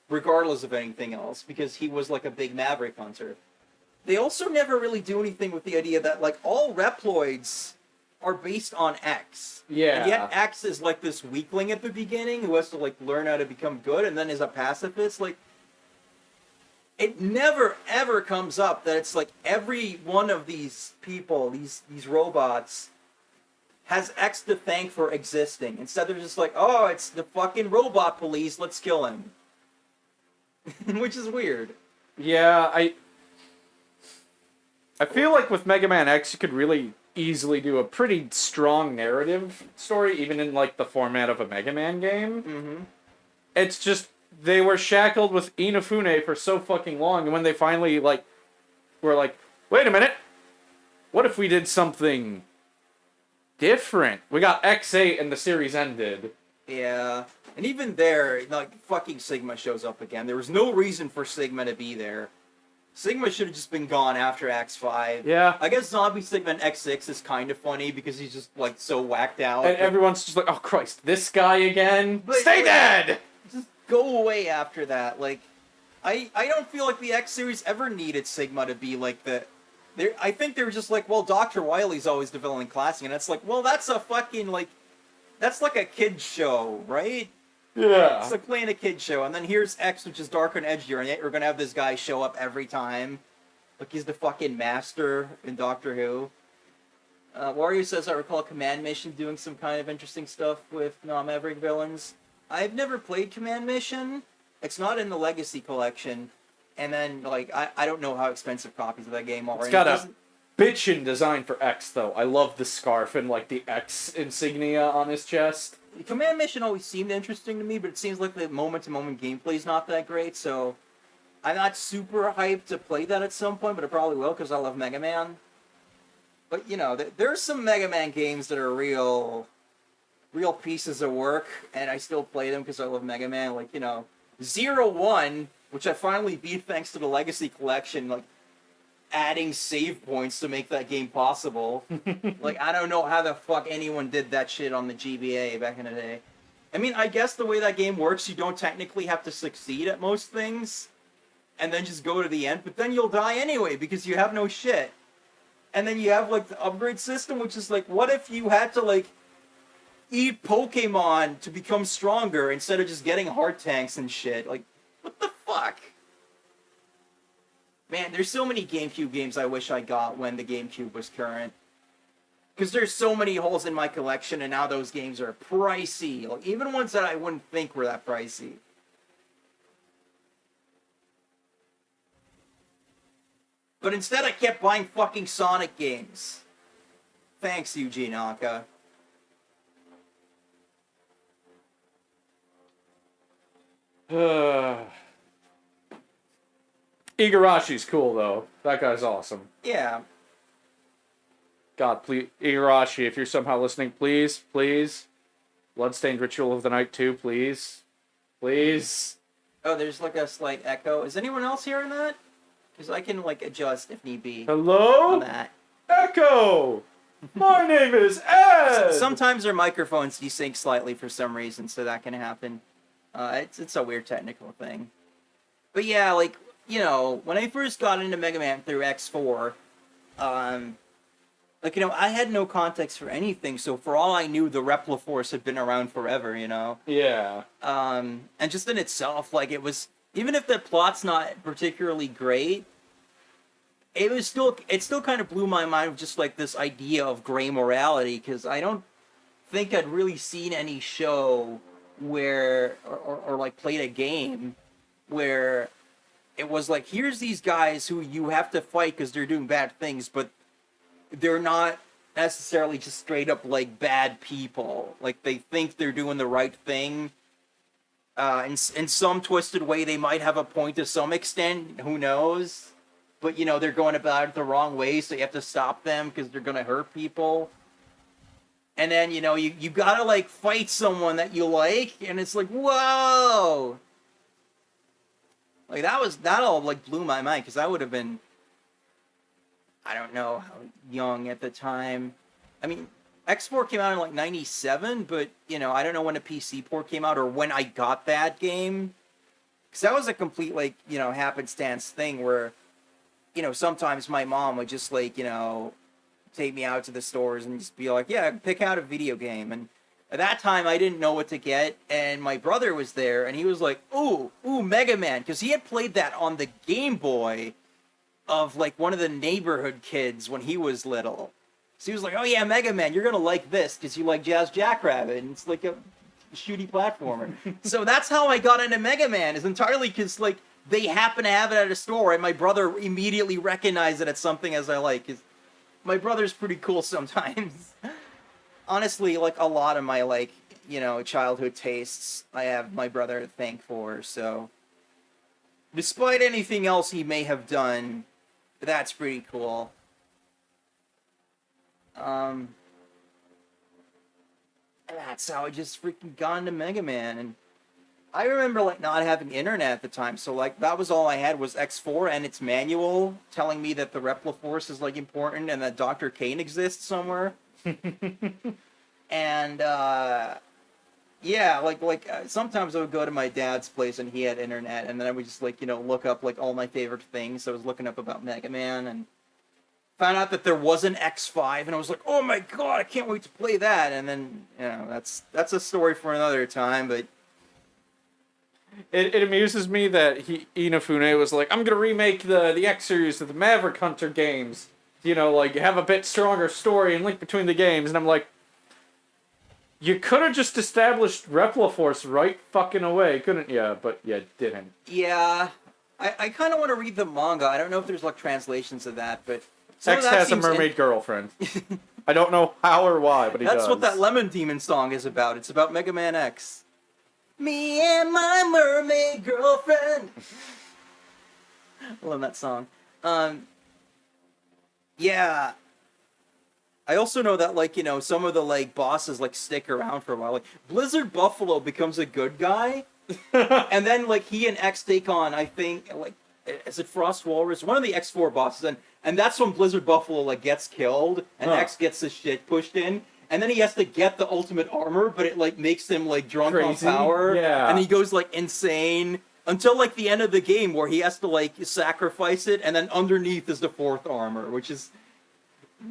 Regardless of anything else. Because he was, like, a big Maverick hunter. They also never really do anything with the idea that, like, all Reploids are based on X. Yeah. And yet X is, like, this weakling at the beginning who has to, like, learn how to become good and then is a pacifist. Like, it never, ever comes up that it's, like, every one of these people, these robots, has X to thank for existing. Instead, they're just like, oh, it's the fucking robot police, let's kill him. Which is weird. Yeah, I feel like with Mega Man X, you could really easily do a pretty strong narrative story, even in, like, the format of a Mega Man game. Mm-hmm. It's just, they were shackled with Inafune for so fucking long, and when they finally, like, were like, wait a minute, what if we did something different? We got X8 and the series ended. Yeah, and even there, like, fucking Sigma shows up again. There was no reason for Sigma to be there. Sigma should have just been gone after X5. Yeah. I guess Zombie Sigma in X6 is kind of funny because he's just like so whacked out. And everyone's just like, oh Christ, this guy again? But- Stay dead! Just go away after that. Like, I don't feel like the X series ever needed Sigma to be like the. I think they were just like, well, Dr. Wily's always developing classic, and it's like, well, that's a fucking like, that's like a kid show, right? Yeah. It's like playing a kid show, and then here's X, which is darker and edgier, and yet we're gonna have this guy show up every time, like he's the fucking master in Doctor Who. Wario says, I recall Command Mission doing some kind of interesting stuff with non-Maverick villains. I've never played Command Mission. It's not in the Legacy Collection. And then, like, I don't know how expensive copies of that game are. It's got a bitchin' design for X, though. I love the scarf and, like, the X insignia on his chest. Command Mission always seemed interesting to me, but it seems like the moment-to-moment gameplay is not that great, so I'm not super hyped to play that at some point, but I probably will because I love Mega Man. But, you know, there's some Mega Man games that are real pieces of work, and I still play them because I love Mega Man. Like, you know, 01, which I finally beat thanks to the Legacy Collection, like, adding save points to make that game possible. Like, I don't know how the fuck anyone did that shit on the GBA back in the day. I mean, I guess the way that game works, you don't technically have to succeed at most things, and then just go to the end, but then you'll die anyway, because you have no shit. And then you have, like, the upgrade system, which is like, what if you had to, like, eat Pokemon to become stronger instead of just getting heart tanks and shit? Like, what the fuck? Man, there's so many GameCube games I wish I got when the GameCube was current. Because there's so many holes in my collection, and now those games are pricey. Like, even ones that I wouldn't think were that pricey. But instead I kept buying fucking Sonic games. Thanks, Yuji Naka. Igarashi's cool, though. That guy's awesome. Yeah. God, please, Igarashi, if you're somehow listening, please, please. Bloodstained Ritual of the Night 2, please. Please. Oh, there's like a slight echo. Is anyone else hearing that? Because I can, like, adjust if need be. Hello? On that. Echo! My name is Ed! Sometimes their microphones desync slightly for some reason, so that can happen. It's a weird technical thing. But yeah, like, you know, when I first got into Mega Man through X4, like, you know, I had no context for anything, so for all I knew, the Repliforce had been around forever, you know? Yeah. And just in itself, like, it was, even if the plot's not particularly great, it still kind of blew my mind with just, like, this idea of gray morality, because I don't think I'd really seen any show where, or like, played a game where it was like, here's these guys who you have to fight because they're doing bad things, but they're not necessarily just straight up, like, bad people. Like, they think they're doing the right thing. In some twisted way, they might have a point to some extent. Who knows? But, you know, they're going about it the wrong way, so you have to stop them because they're going to hurt people. And then, you know, you gotta, like, fight someone that you like, and it's like, whoa! Like, that all, like, blew my mind, because I would have been, I don't know how young at the time. I mean, X4 came out in, like, 97, but, you know, I don't know when a PC port came out, or when I got that game. Because that was a complete, like, you know, happenstance thing where, you know, sometimes my mom would just, like, you know, take me out to the stores and just be like, yeah, pick out a video game. And at that time, I didn't know what to get, and my brother was there, and he was like, ooh, Mega Man, because he had played that on the Game Boy of, like, one of the neighborhood kids when he was little. So he was like, oh yeah, Mega Man, you're gonna like this, because you like Jazz Jackrabbit, and it's like a shooty platformer. So that's how I got into Mega Man, is entirely because, like, they happen to have it at a store, and my brother immediately recognized it as something as I like, 'cause my brother's pretty cool sometimes. Honestly, like, a lot of my, like, you know, childhood tastes, I have my brother to thank for, so despite anything else he may have done, that's pretty cool. That's how I just freaking got into Mega Man, and I remember like not having internet at the time, so like that was all I had was X4 and its manual telling me that the Repliforce is like important and that Dr. Kane exists somewhere. And yeah, sometimes I would go to my dad's place and he had internet, and then I would just like look up like all my favorite things. So I was looking up about Mega Man and found out that there was an X5, and I was like, oh my god, I can't wait to play that. And then that's a story for another time, but. It amuses me that Inafune was like, I'm gonna remake the X series of the Maverick Hunter games. Like have a bit stronger story and link between the games, and I'm like, you could have just established Repliforce right fucking away, couldn't you? But you didn't. Yeah, I kind of want to read the manga. I don't know if there's like translations of that, but X has a mermaid girlfriend. I don't know how or why, but he does. That's what that Lemon Demon song is about. It's about Mega Man X. Me and my mermaid girlfriend. I love that song. Yeah. I also know that, like, some of the, like, bosses, like, stick around for a while. Like, Blizzard Buffalo becomes a good guy. And then, like, he and X take on, I think, like, is it Frost Walrus? One of the X4 bosses. And that's when Blizzard Buffalo, like, gets killed. And X gets his shit pushed in. And then he has to get the ultimate armor, but it, like, makes him, like, drunk Crazy. on power. Yeah. And he goes, like, insane. Until, like, the end of the game where he has to, like, sacrifice it. And then underneath is the fourth armor, which is...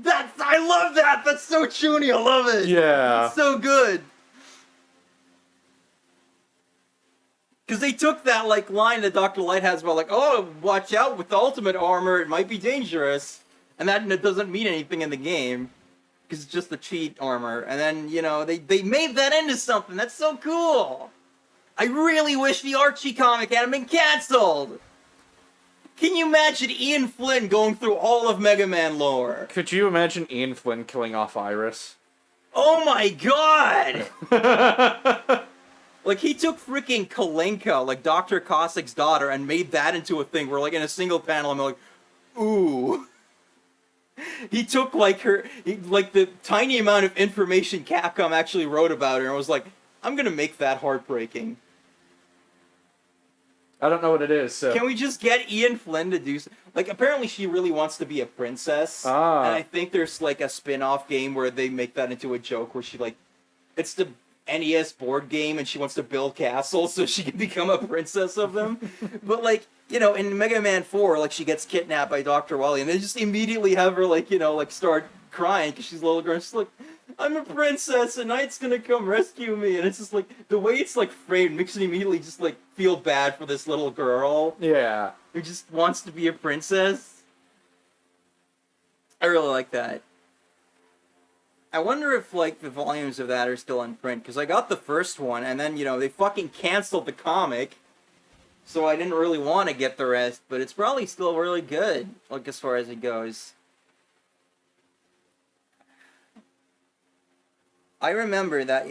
I love that! That's so chuny, I love it! Yeah. It's so good! Because they took that, like, line that Dr. Light has about, like, oh, watch out with the ultimate armor, it might be dangerous. And that doesn't mean anything in the game. Because it's just the cheat armor. And then, they made that into something. That's so cool! I really wish the Archie comic hadn't been cancelled! Can you imagine Ian Flynn going through all of Mega Man lore? Could you imagine Ian Flynn killing off Iris? Oh my god! Like, he took freaking Kalinka, like Dr. Cossack's daughter, and made that into a thing where, like, in a single panel, I'm like, ooh. He took, like, the tiny amount of information Capcom actually wrote about her, and was like, I'm gonna make that heartbreaking. I don't know what it is, so... Can we just get Ian Flynn to do... Like, apparently she really wants to be a princess. Ah. And I think there's, like, a spin-off game where they make that into a joke where she, like... It's the NES board game, and she wants to build castles so she can become a princess of them. But, like, in Mega Man 4, like, she gets kidnapped by Dr. Wily, and they just immediately have her, like, start crying because she's a little girl. She's like... I'm a princess, and Knight's gonna come rescue me, and it's just like, the way it's like framed makes me immediately just like feel bad for this little girl. Yeah. Who just wants to be a princess. I really like that. I wonder if like the volumes of that are still in print, because I got the first one, and then, they fucking canceled the comic, so I didn't really want to get the rest, but it's probably still really good, like as far as it goes. I remember that,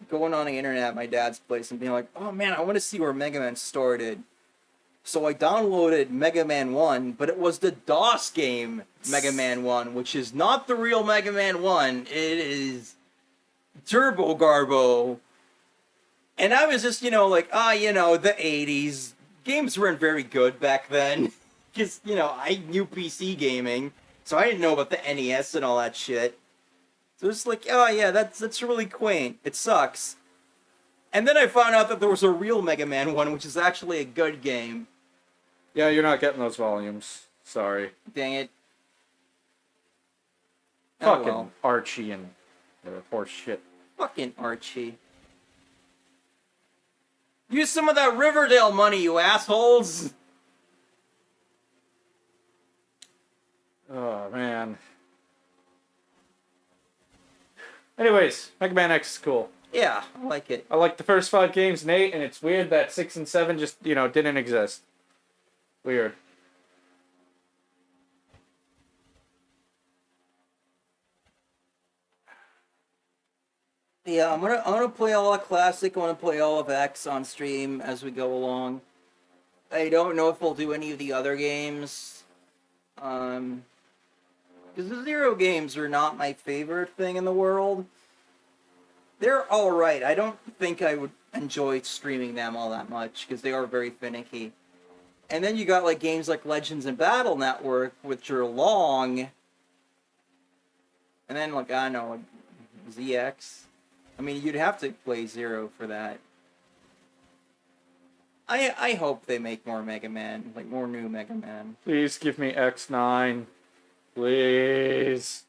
going on the internet at my dad's place and being like, oh man, I want to see where Mega Man started. So I downloaded Mega Man 1, but it was the DOS game Mega Man 1, which is not the real Mega Man 1. It is Turbo Garbo. And I was just, the 80s. Games weren't very good back then. Because, I knew PC gaming, so I didn't know about the NES and all that shit. So it's like, oh yeah, that's really quaint. It sucks. And then I found out that there was a real Mega Man 1, which is actually a good game. Yeah, you're not getting those volumes. Sorry. Dang it. Fucking Oh, well. Archie and horse shit. Fucking Archie. Use some of that Riverdale money, you assholes! Oh, man. Anyways, Mega Man X is cool. Yeah, I like it. I like the first 5 games and 8, and it's weird that 6 and 7 just, didn't exist. Weird. Yeah, I'm gonna play all of Classic, I'm gonna play all of X on stream as we go along. I don't know if we'll do any of the other games. Because the Zero games are not my favorite thing in the world. They're alright. I don't think I would enjoy streaming them all that much because they are very finicky. And then you got like games like Legends and Battle Network, which are long. And then like I don't know, like ZX. I mean, you'd have to play Zero for that. I hope they make more Mega Man, like more new Mega Man. Please give me X9. Please.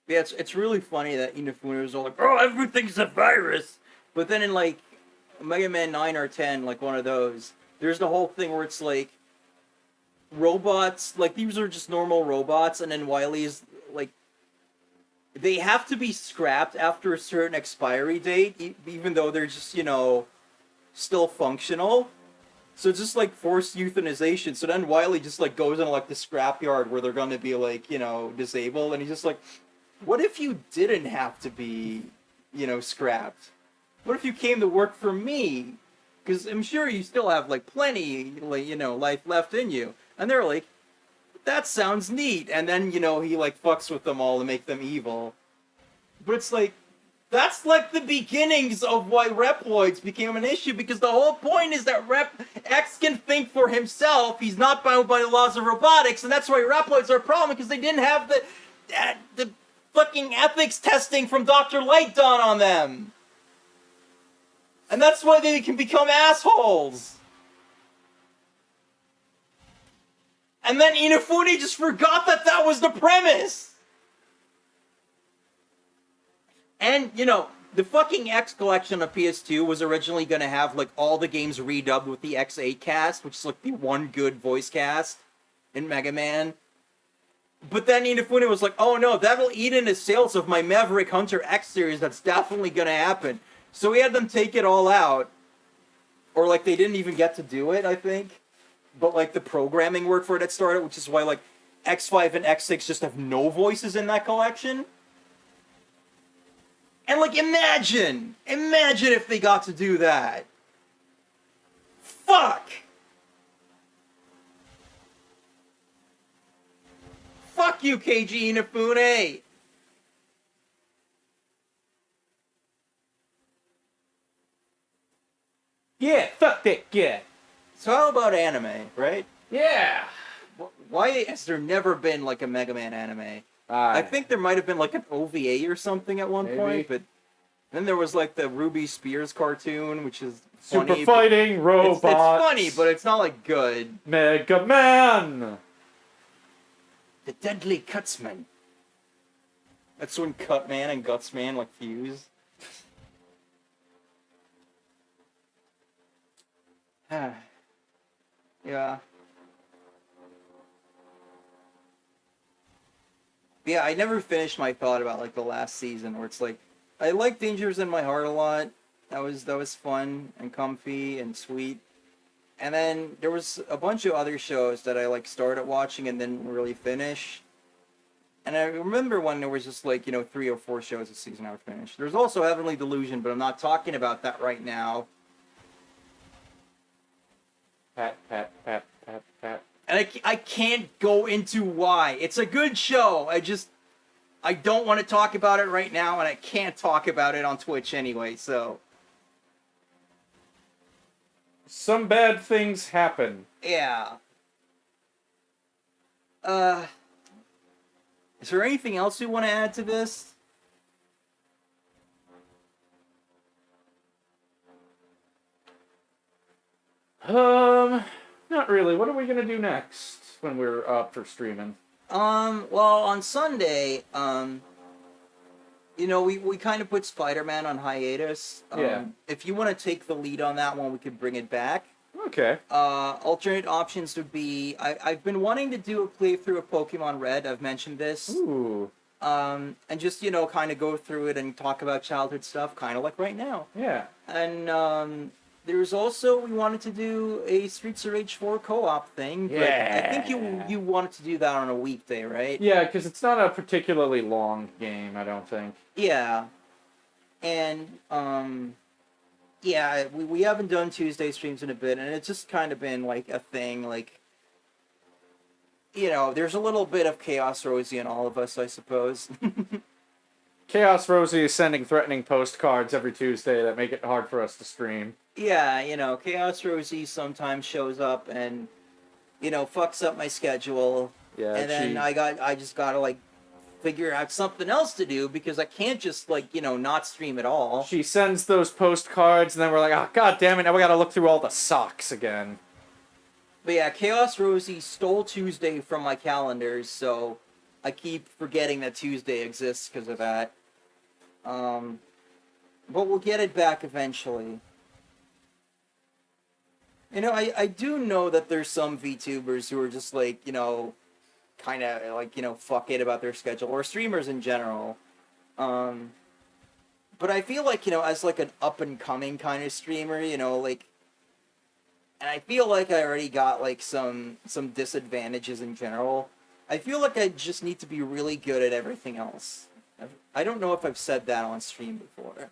Yeah, it's really funny that Inafune was all like, oh, everything's a virus. But then in like Mega Man 9 or 10, like one of those, there's the whole thing where it's like robots, like these are just normal robots, and then Wily's like, they have to be scrapped after a certain expiry date, even though they're just, you know, still functional. So it's just like forced euthanization. So then Wily just like goes into like the scrapyard where they're gonna be like, you know, disabled, and he's just like, what if you didn't have to be, you know, scrapped? What if you came to work for me? Because I'm sure you still have like plenty, like, you know, life left in you. And they're like, that sounds neat. And then, you know, he like fucks with them all to make them evil. But it's like, that's like the beginnings of why Reploids became an issue, because the whole point is that X can think for himself. He's not bound by the laws of robotics, and that's why Reploids are a problem, because they didn't have the fucking ethics testing from Dr. Light done on them. And that's why they can become assholes. And then Inafune just forgot that that was the premise. And, you know, the fucking X collection of PS2 was originally going to have, like, all the games redubbed with the X8 cast, which is, like, the one good voice cast in Mega Man. But then Inafune was like, oh no, that'll eat into sales of my Maverick Hunter X series, that's definitely going to happen. So we had them take it all out. Or, like, they didn't even get to do it, I think. But, like, the programming work for it had started, which is why, like, X5 and X6 just have no voices in that collection. And, like, imagine if they got to do that. Fuck! Fuck you, Keiji Inafune! Yeah, fuck that guy. So how about anime, right? Yeah. Why has there never been, like, a Mega Man anime? I think there might have been, like, an OVA or something at one point, but then there was, like, the Ruby Spears cartoon, which is funny. Super fighting robots. It's funny, but it's not, like, good. Mega Man! The Deadly Cutsman. That's when Cutman and Gutsman, like, fuse. Yeah. Yeah, I never finished my thought about, like, the last season, where it's like, I like Dangers in My Heart a lot. That was fun and comfy and sweet. And then there was a bunch of other shows that I, like, started watching and didn't really finish. And I remember when there was just, like, you know, 3 or 4 shows a season I would finish. There's also Heavenly Delusion, but I'm not talking about that right now. Pat. And I can't go into why. It's a good show. I don't want to talk about it right now, and I can't talk about it on Twitch anyway, so. Some bad things happen. Yeah. Is there anything else we want to add to this? Not really. What are we gonna do next when we're up for streaming? Well, on Sunday, you know, we kind of put Spider-Man on hiatus. Yeah. If you want to take the lead on that one, we could bring it back. Okay. Alternate options would be, I've been wanting to do a playthrough of Pokemon Red. I've mentioned this. Ooh. And just, you know, kind of go through it and talk about childhood stuff, kind of like right now. Yeah. And, there's also, we wanted to do a Streets of Rage 4 co-op thing. But Yeah. I think you wanted to do that on a weekday, right? Yeah, because it's not a particularly long game, I don't think. Yeah. And, yeah, we haven't done Tuesday streams in a bit, and it's just kind of been, like, a thing, like, you know, there's a little bit of Chaos Rosie in all of us, I suppose. Chaos Rosie is sending threatening postcards every Tuesday that make it hard for us to stream. Yeah, Chaos Rosie sometimes shows up and, fucks up my schedule. Yeah, And then I just gotta, like, figure out something else to do because I can't just, like, not stream at all. She sends those postcards, and then we're like, oh, god damn it, now we gotta look through all the socks again. But yeah, Chaos Rosie stole Tuesday from my calendars, so I keep forgetting that Tuesday exists because of that. But we'll get it back eventually. I do know that there's some VTubers who are just like, kind of like, fuck it about their schedule, or streamers in general. But I feel like, as like an up and coming kind of streamer, like, and I feel like I already got like some disadvantages in general. I feel like I just need to be really good at everything else. I don't know if I've said that on stream before.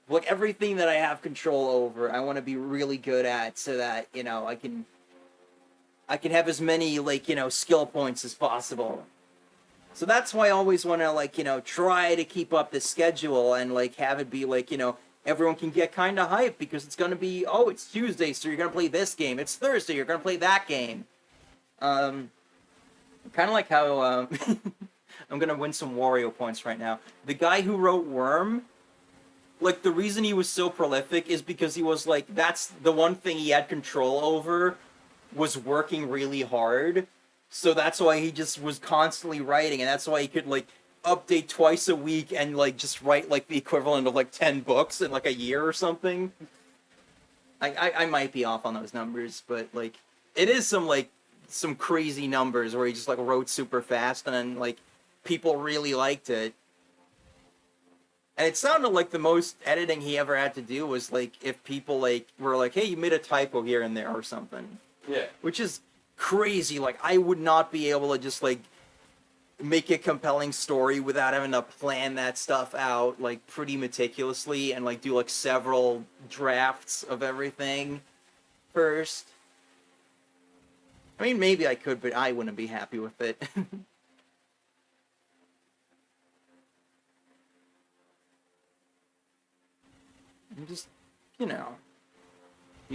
Like, everything that I have control over, I want to be really good at so that, I can have as many, like, skill points as possible. So that's why I always want to, like, try to keep up the schedule and, like, have it be, like, everyone can get kind of hyped because it's going to be, oh, it's Tuesday, so you're going to play this game. It's Thursday, you're going to play that game. Kind of like how, I'm going to win some Wario points right now. The guy who wrote Worm, like, the reason he was so prolific is because he was, like, that's the one thing he had control over, was working really hard. So that's why he just was constantly writing, and that's why he could, like, update twice a week and, like, just write, like, the equivalent of, like, 10 books in, like, a year or something. I might be off on those numbers, but, like, it is some crazy numbers where he just, like, wrote super fast, and then, like, people really liked it. And it sounded like the most editing he ever had to do was, like, if people, like, were like, hey, you made a typo here and there or something. Yeah. Which is crazy. Like, I would not be able to just, like, make a compelling story without having to plan that stuff out, like, pretty meticulously and, like, do, like, several drafts of everything first. I mean, maybe I could, but I wouldn't be happy with it. I'm just, you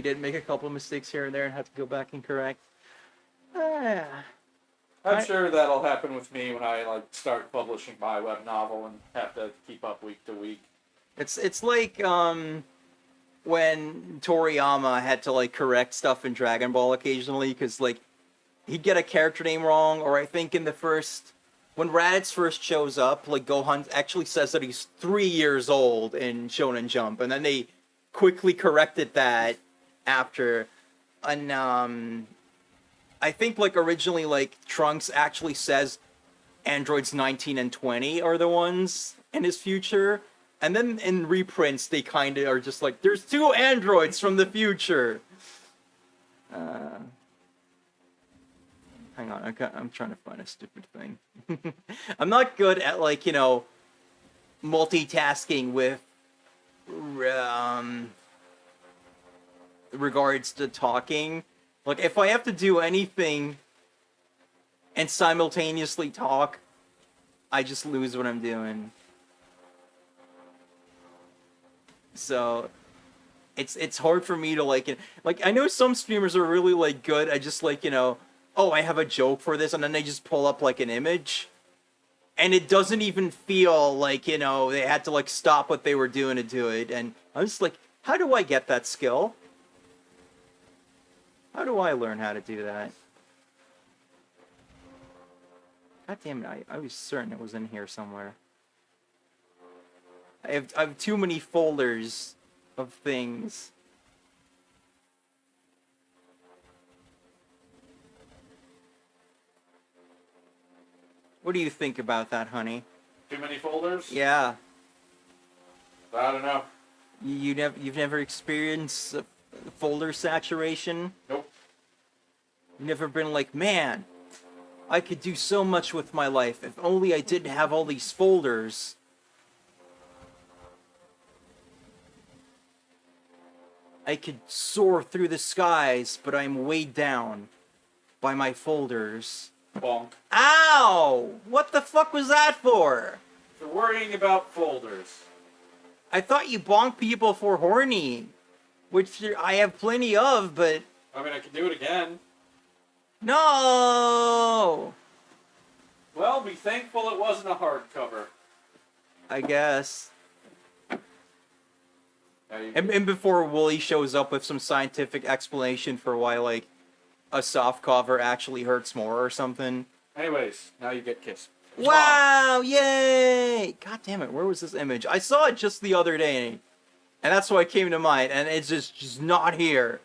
did make a couple of mistakes here and there and have to go back and correct. I'm sure that'll happen with me when I, like, start publishing my web novel and have to keep up week to week. It's like, when Toriyama had to, like, correct stuff in Dragon Ball occasionally, because, like, he'd get a character name wrong, or I think in the first... When Raditz first shows up, like, Gohan actually says that he's 3 years old in Shonen Jump, and then they quickly corrected that after. And, I think, like, originally, like, Trunks actually says androids 19 and 20 are the ones in his future. And then in reprints, they kind of are just like, there's 2 androids from the future. Hang on, I'm trying to find a stupid thing. I'm not good at, like, multitasking with regards to talking. Like, if I have to do anything and simultaneously talk, I just lose what I'm doing. So, it's hard for me to, like, I know some streamers are really, like, good at just, like, oh, I have a joke for this, and then they just pull up, like, an image. And it doesn't even feel like, they had to, like, stop what they were doing to do it. And I'm just like, how do I get that skill? How do I learn how to do that? God damn it, I was certain it was in here somewhere. I have too many folders of things. What do you think about that, honey? Too many folders? Yeah. I don't know. You've never experienced folder saturation? Nope. You've never been like, man, I could do so much with my life if only I didn't have all these folders. I could soar through the skies, but I'm weighed down by my folders. Bonk. Ow! What the fuck was that for? For worrying about folders. I thought you bonk people for horny, which I have plenty of, but I mean, I can do it again. no. Well, be thankful it wasn't a hardcover. I guess. Now you And before Wooly shows up with some scientific explanation for why, like, a soft cover actually hurts more or something. Anyways, now you get kissed. Wow! Yay! God damn it! Where was this image? I saw it just the other day, and that's why it came to mind. And it's just not here.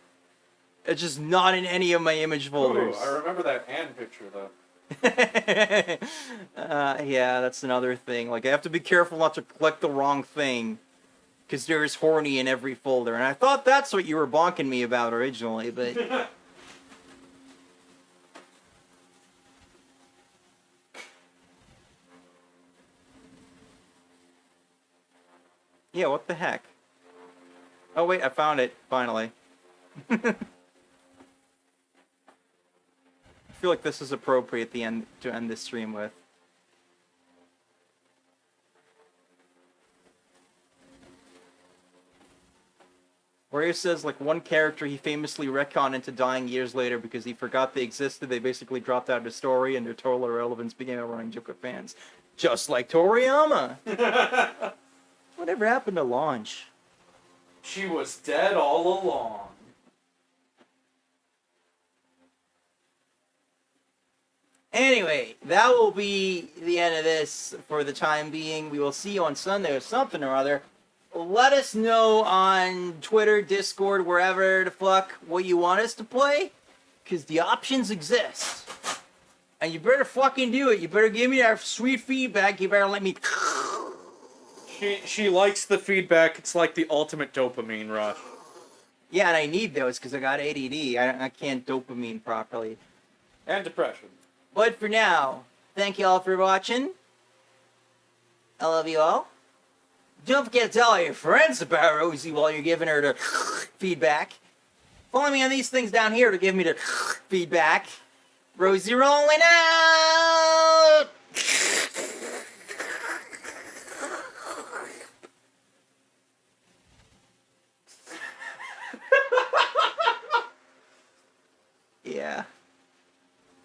It's just not in any of my image folders. Ooh, I remember that Anne picture though. Yeah, that's another thing. Like, I have to be careful not to click the wrong thing, because there's horny in every folder. And I thought that's what you were bonking me about originally, but yeah, what the heck? Oh wait, I found it finally. I feel like this is appropriate at the end to end this stream with. Warrior says, like, one character he famously retconned into dying years later because he forgot they existed. They basically dropped out of the story, and their total irrelevance became a running joke with fans. Just like Toriyama! Whatever happened to Launch? She was dead all along. Anyway, that will be the end of this for the time being. We will see you on Sunday or something or other. Let us know on Twitter, Discord, wherever the fuck, what you want us to play, because the options exist. And you better fucking do it. You better give me that sweet feedback. You better let me... She likes the feedback. It's like the ultimate dopamine rush. Yeah, and I need those because I got ADD. I can't dopamine properly. And depression. But for now, thank you all for watching. I love you all. Don't forget to tell all your friends about Rosie while you're giving her the feedback. Follow me on these things down here to give me the feedback. Rosie rolling out! Yeah.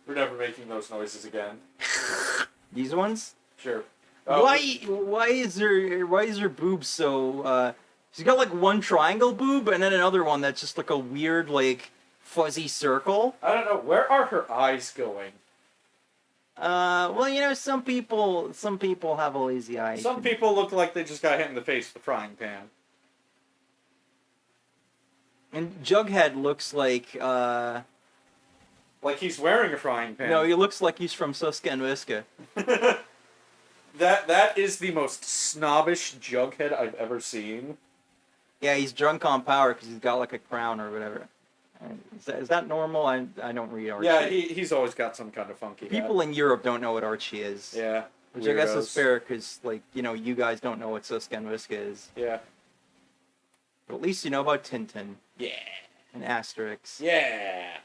We're never making those noises again. These ones? Sure. Why is her boob so she's got like one triangle boob and then another one that's just like a weird like fuzzy circle. I don't know, where are her eyes going? Well, you know, some people have a lazy eye. Some people look like they just got hit in the face with a frying pan. And Jughead looks like he's wearing a frying pan. no, he looks like he's from Suska and Wiska. That is the most snobbish Jughead I've ever seen. Yeah, he's drunk on power because he's got like a crown or whatever. Is that normal? I don't read Archie. Yeah, he's always got some kind of funky People in Europe don't know what Archie is. Yeah. Which I guess is weirdos. fair because, like, you know, you guys don't know what Suska and Wiska is. Yeah. But at least you know about Tintin Yeah. and Asterix. Yeah.